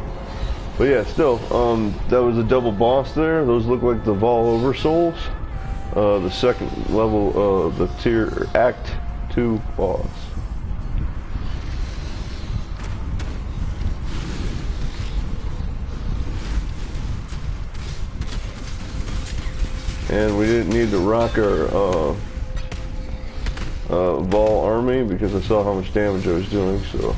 but yeah, still, that was a double boss there. Those look like the Vol Oversouls. The second level, the tier Act 2 boss. And we didn't need to rock our Vol army because I saw how much damage I was doing, so.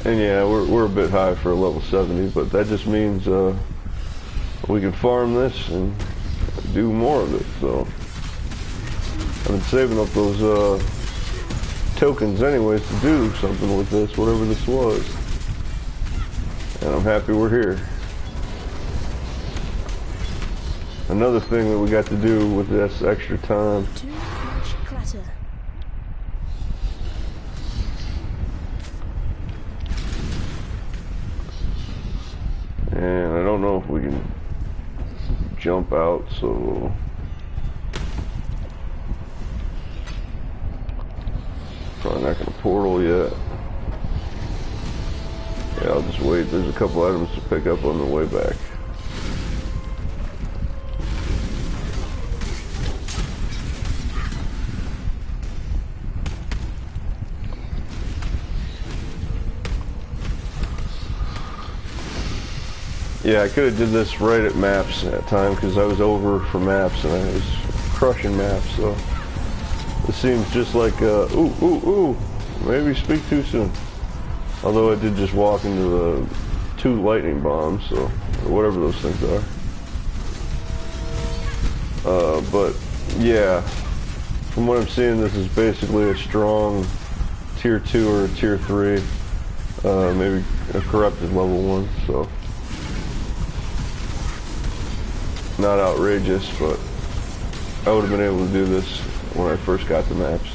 And yeah, we're a bit high for a level 70, but that just means we can farm this and do more of it, so. I've been saving up those tokens anyways to do something with this, whatever this was. And I'm happy we're here. Another thing that we got to do with this extra time. Too much clutter. And I don't know if we can jump out, so probably not gonna portal yet. Yeah, I'll just wait. There's a couple items to pick up on the way back. Yeah, I could have did this right at maps that time because I was over for maps and I was crushing maps, so this seems just like ooh, maybe speak too soon. Although I did just walk into the 2 lightning bombs, so, or whatever those things are. But yeah, from what I'm seeing, this is basically a strong tier 2 or a tier 3, maybe a corrupted level 1, so. Not outrageous, but I would have been able to do this when I first got the maps.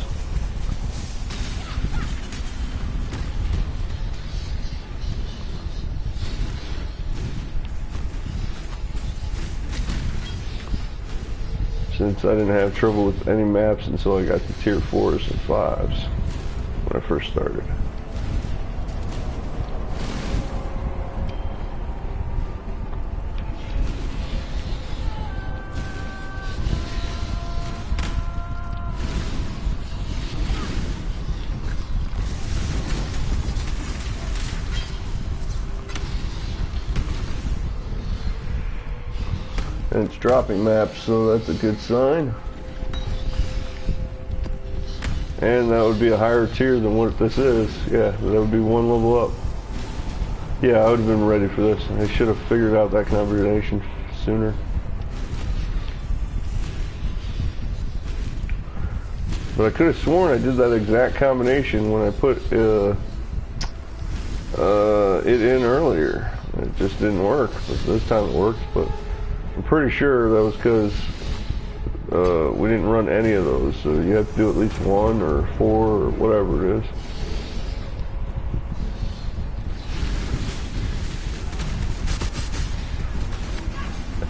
Since I didn't have trouble with any maps until I got to tier 4s and 5s when I first started. And it's dropping maps, so that's a good sign. And that would be a higher tier than what this is. Yeah, that would be 1 level up. Yeah, I would have been ready for this. I should have figured out that combination sooner. But I could have sworn I did that exact combination when I put it in earlier. It just didn't work. But this time it worked, but I'm pretty sure that was because we didn't run any of those, so you have to do at least 1 or 4 or whatever it is.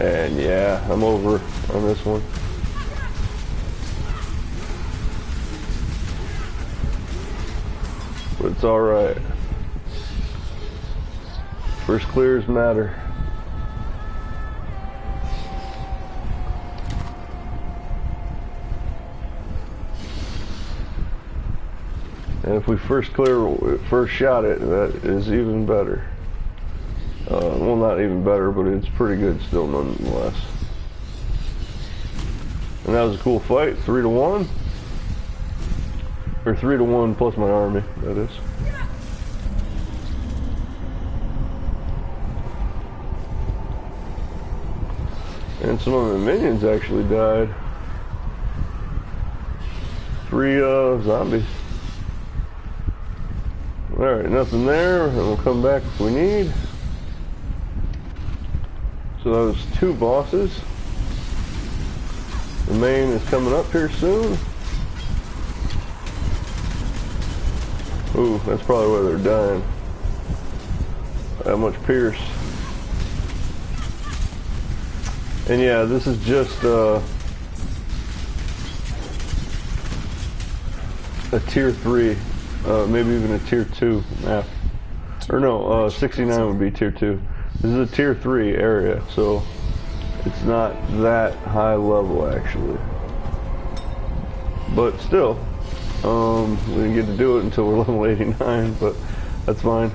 And yeah, I'm over on this one. But it's alright. First clears matter. And if we first shot it, that is even better. Well, not even better, but it's pretty good still nonetheless. And that was a cool fight, 3-1. Or 3-1 plus my army, that is. And some of the minions actually died. 3 zombies. Alright, nothing there, and we'll come back if we need. So that was 2 bosses. The main is coming up here soon. Ooh, that's probably where they're dying. That much pierce. And yeah, this is just a tier 3, maybe even a tier 2 map. Or no, 69 would be tier 2. This is a tier 3 area, so it's not that high level actually. But still, we didn't get to do it until we're level 89, but that's fine.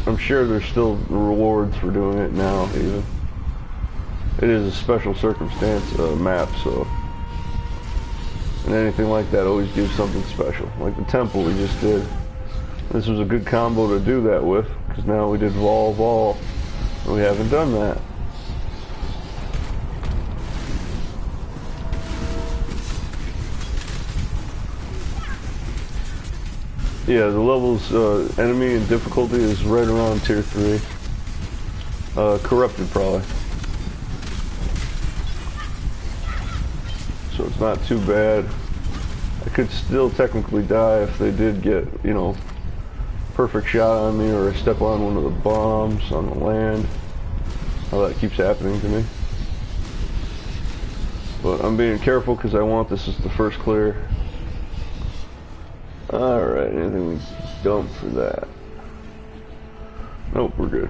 I'm sure there's still rewards for doing it now even. It is a special circumstance map, so. And anything like that always gives something special. Like the temple we just did. This was a good combo to do that with, because now we did Vol, and we haven't done that. Yeah, the levels, enemy and difficulty is right around tier 3. Corrupted probably. So it's not too bad. I could still technically die if they did get, you know, perfect shot on me, or I step on one of the bombs on the land. How that keeps happening to me. But I'm being careful because I want this as the first clear. Alright, anything we dump for that? Nope, we're good.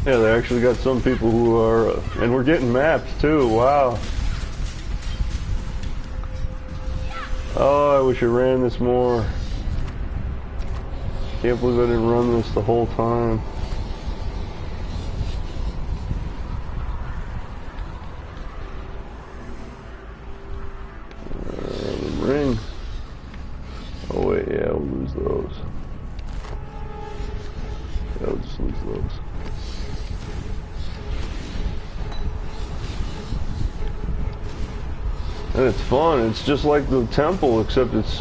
Yeah, they actually got some people who are, and we're getting maps too, wow. Oh, I wish I ran this more. Can't believe I didn't run this the whole time. The ring. Oh wait, yeah, we'll lose those. Yeah, we'll just lose those. And it's fun. It's just like the temple, except it's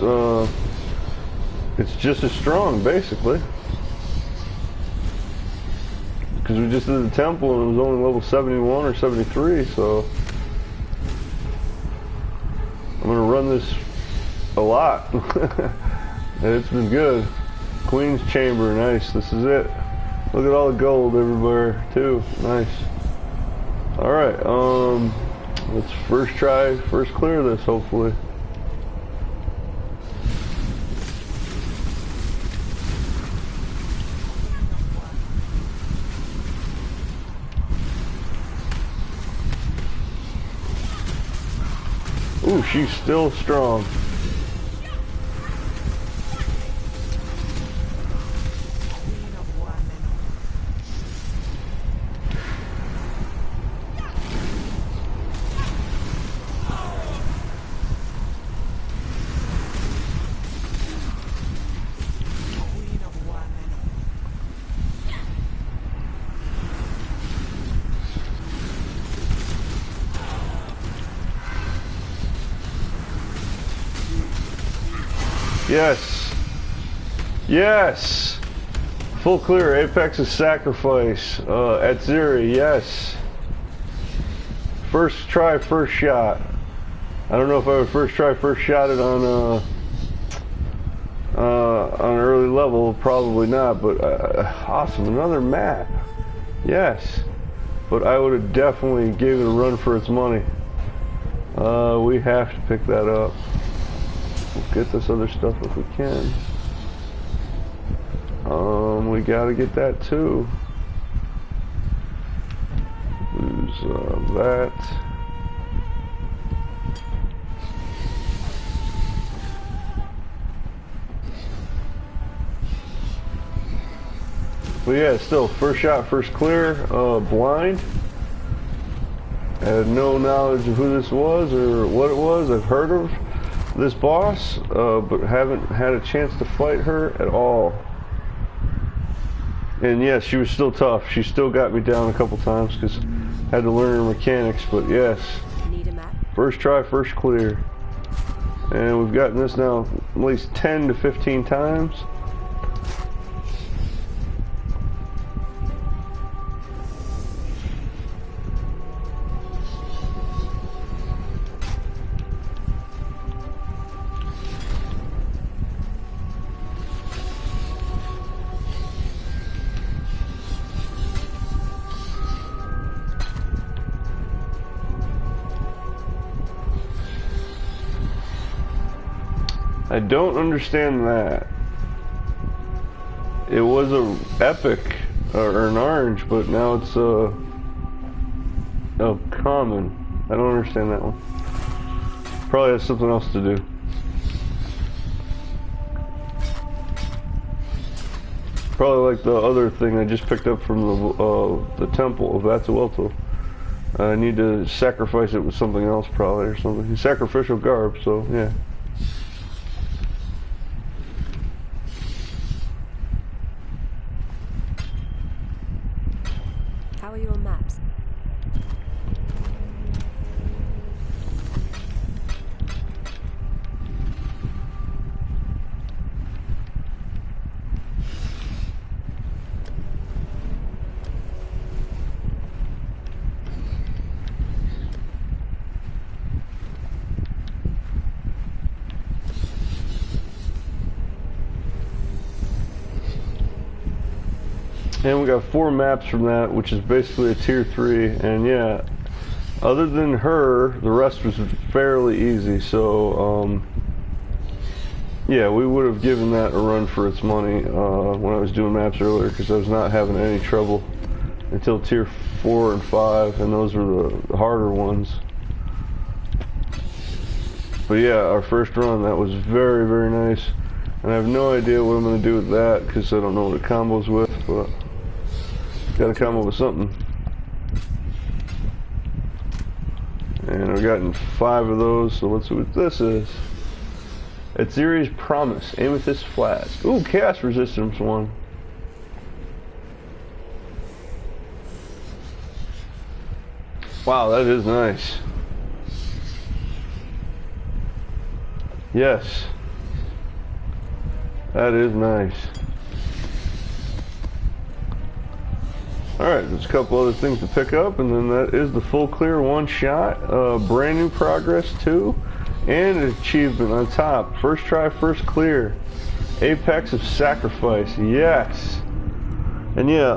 just as strong, basically. Because we just did the temple and it was only level 71 or 73, so I'm gonna run this a lot. And it's been good. Queen's Chamber, nice. This is it. Look at all the gold everywhere, too. Nice. All right. Let's first clear this, hopefully. Ooh, she's still strong. Yes. Yes. Full clear. Apex's sacrifice. At Ziri. Yes. First try, first shot. I don't know if I would first try, first shot it on an early level. Probably not. But awesome. Another map. Yes. But I would have definitely gave it a run for its money. We have to pick that up. We'll get this other stuff if we can. We gotta get that too. Lose that. But yeah, still first shot, first clear. Blind. I had no knowledge of who this was or what it was. I've heard of this boss, but haven't had a chance to fight her at all. And yes, she was still tough. She still got me down a couple times because I had to learn her mechanics. But yes, Need a map? first try, first clear. And we've gotten this now at least 10 to 15 times. I don't understand that. It was a epic or an orange, but now it's a common. I don't understand that one. Probably has something else to do. Probably like the other thing I just picked up from the temple of Atuelto. I need to sacrifice it with something else probably or something. Sacrificial garb, so yeah. How are your maps? And we got 4 maps from that, which is basically a tier 3. And yeah, other than her, the rest was fairly easy. So yeah, we would have given that a run for its money when I was doing maps earlier, because I was not having any trouble until tier 4 and 5, and those were the harder ones. But yeah, our first run, that was very, very nice. And I have no idea what I'm going to do with that, because I don't know what it combos with, but got to come up with something. And I've gotten 5 of those, so let's see what this is. It's Ziri's Promise, Amethyst Flask. Ooh, Chaos Resistance one. Wow, that is nice. Yes. That is nice. Alright, there's a couple other things to pick up, and then that is the full clear one shot. Brand new progress too, and an achievement on top. First try, first clear. Apex of Sacrifice, yes. And yeah,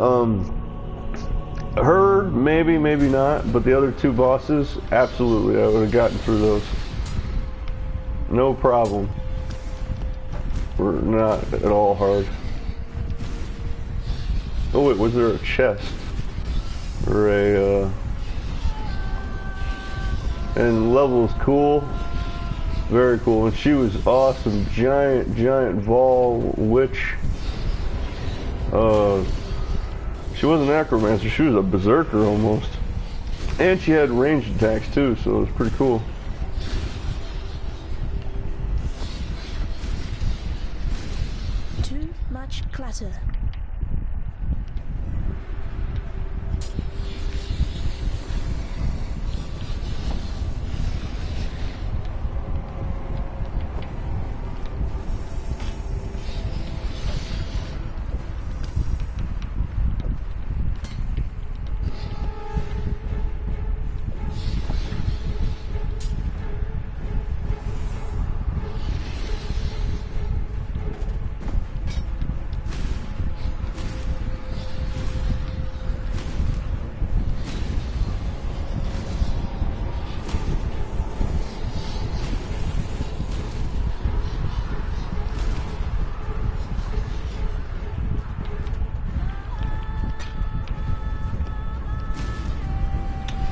her, maybe, maybe not, but the other 2 bosses, absolutely, I would have gotten through those. No problem. We're not at all hard. Oh wait, was there a chest? Or a, and level is cool. Very cool. And she was awesome. Giant Vol Witch. She wasn't an Necromancer, she was a Berserker almost. And she had ranged attacks too, so it was pretty cool. Too much clutter.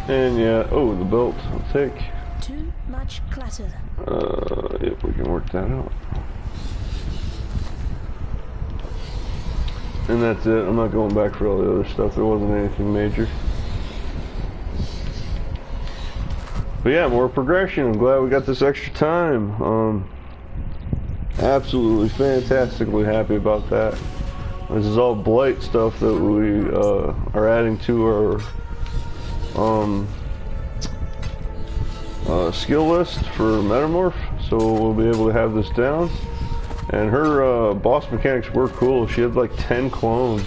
And yeah, oh, the belt, I'll take. Too much clutter. Yep, we can work that out. And that's it. I'm not going back for all the other stuff. There wasn't anything major. But yeah, more progression. I'm glad we got this extra time. Absolutely fantastically happy about that. This is all blight stuff that we are adding to our skill list for Metamorph, so we'll be able to have this down. And her boss mechanics were cool. She had like 10 clones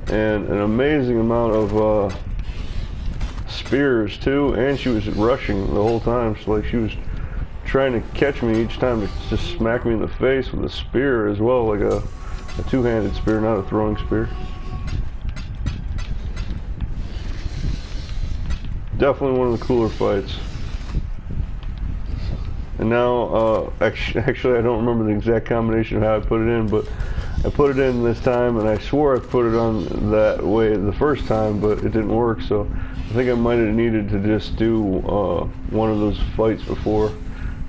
and an amazing amount of spears too, and she was rushing the whole time, so like she was trying to catch me each time to just smack me in the face with a spear as well, like a two-handed spear, not a throwing spear. Definitely one of the cooler fights. And now, actually I don't remember the exact combination of how I put it in, but I put it in this time, and I swore I put it on that way the first time, but it didn't work, so I think I might have needed to just do one of those fights before.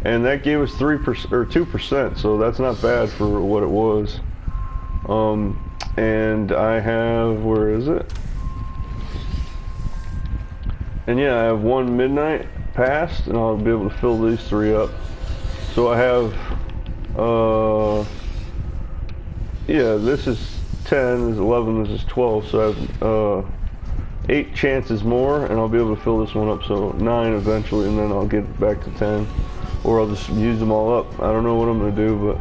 And that gave us 3% or 2%, so that's not bad for what it was. And I have, where is it? And yeah, I have one midnight passed, and I'll be able to fill these 3 up. So I have, yeah, this is 10, this is 11, this is 12, so I have 8 chances more, and I'll be able to fill this one up, so 9 eventually, and then I'll get back to 10. Or I'll just use them all up. I don't know what I'm going to do, but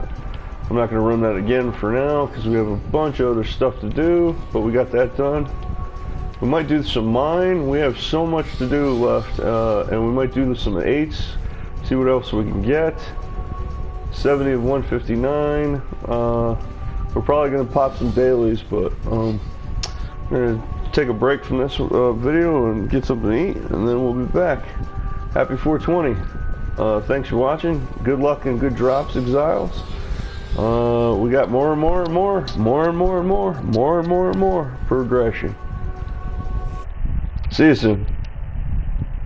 I'm not going to run that again for now, because we have a bunch of other stuff to do, but we got that done. We might do some mine. We have so much to do left, and we might do some 8s, see what else we can get. 70 of 159. We're probably going to pop some dailies, but I'm going to take a break from this video and get something to eat, and then we'll be back. Happy 420. Thanks for watching. Good luck and good drops, Exiles. We got more and more and more progression. See you soon.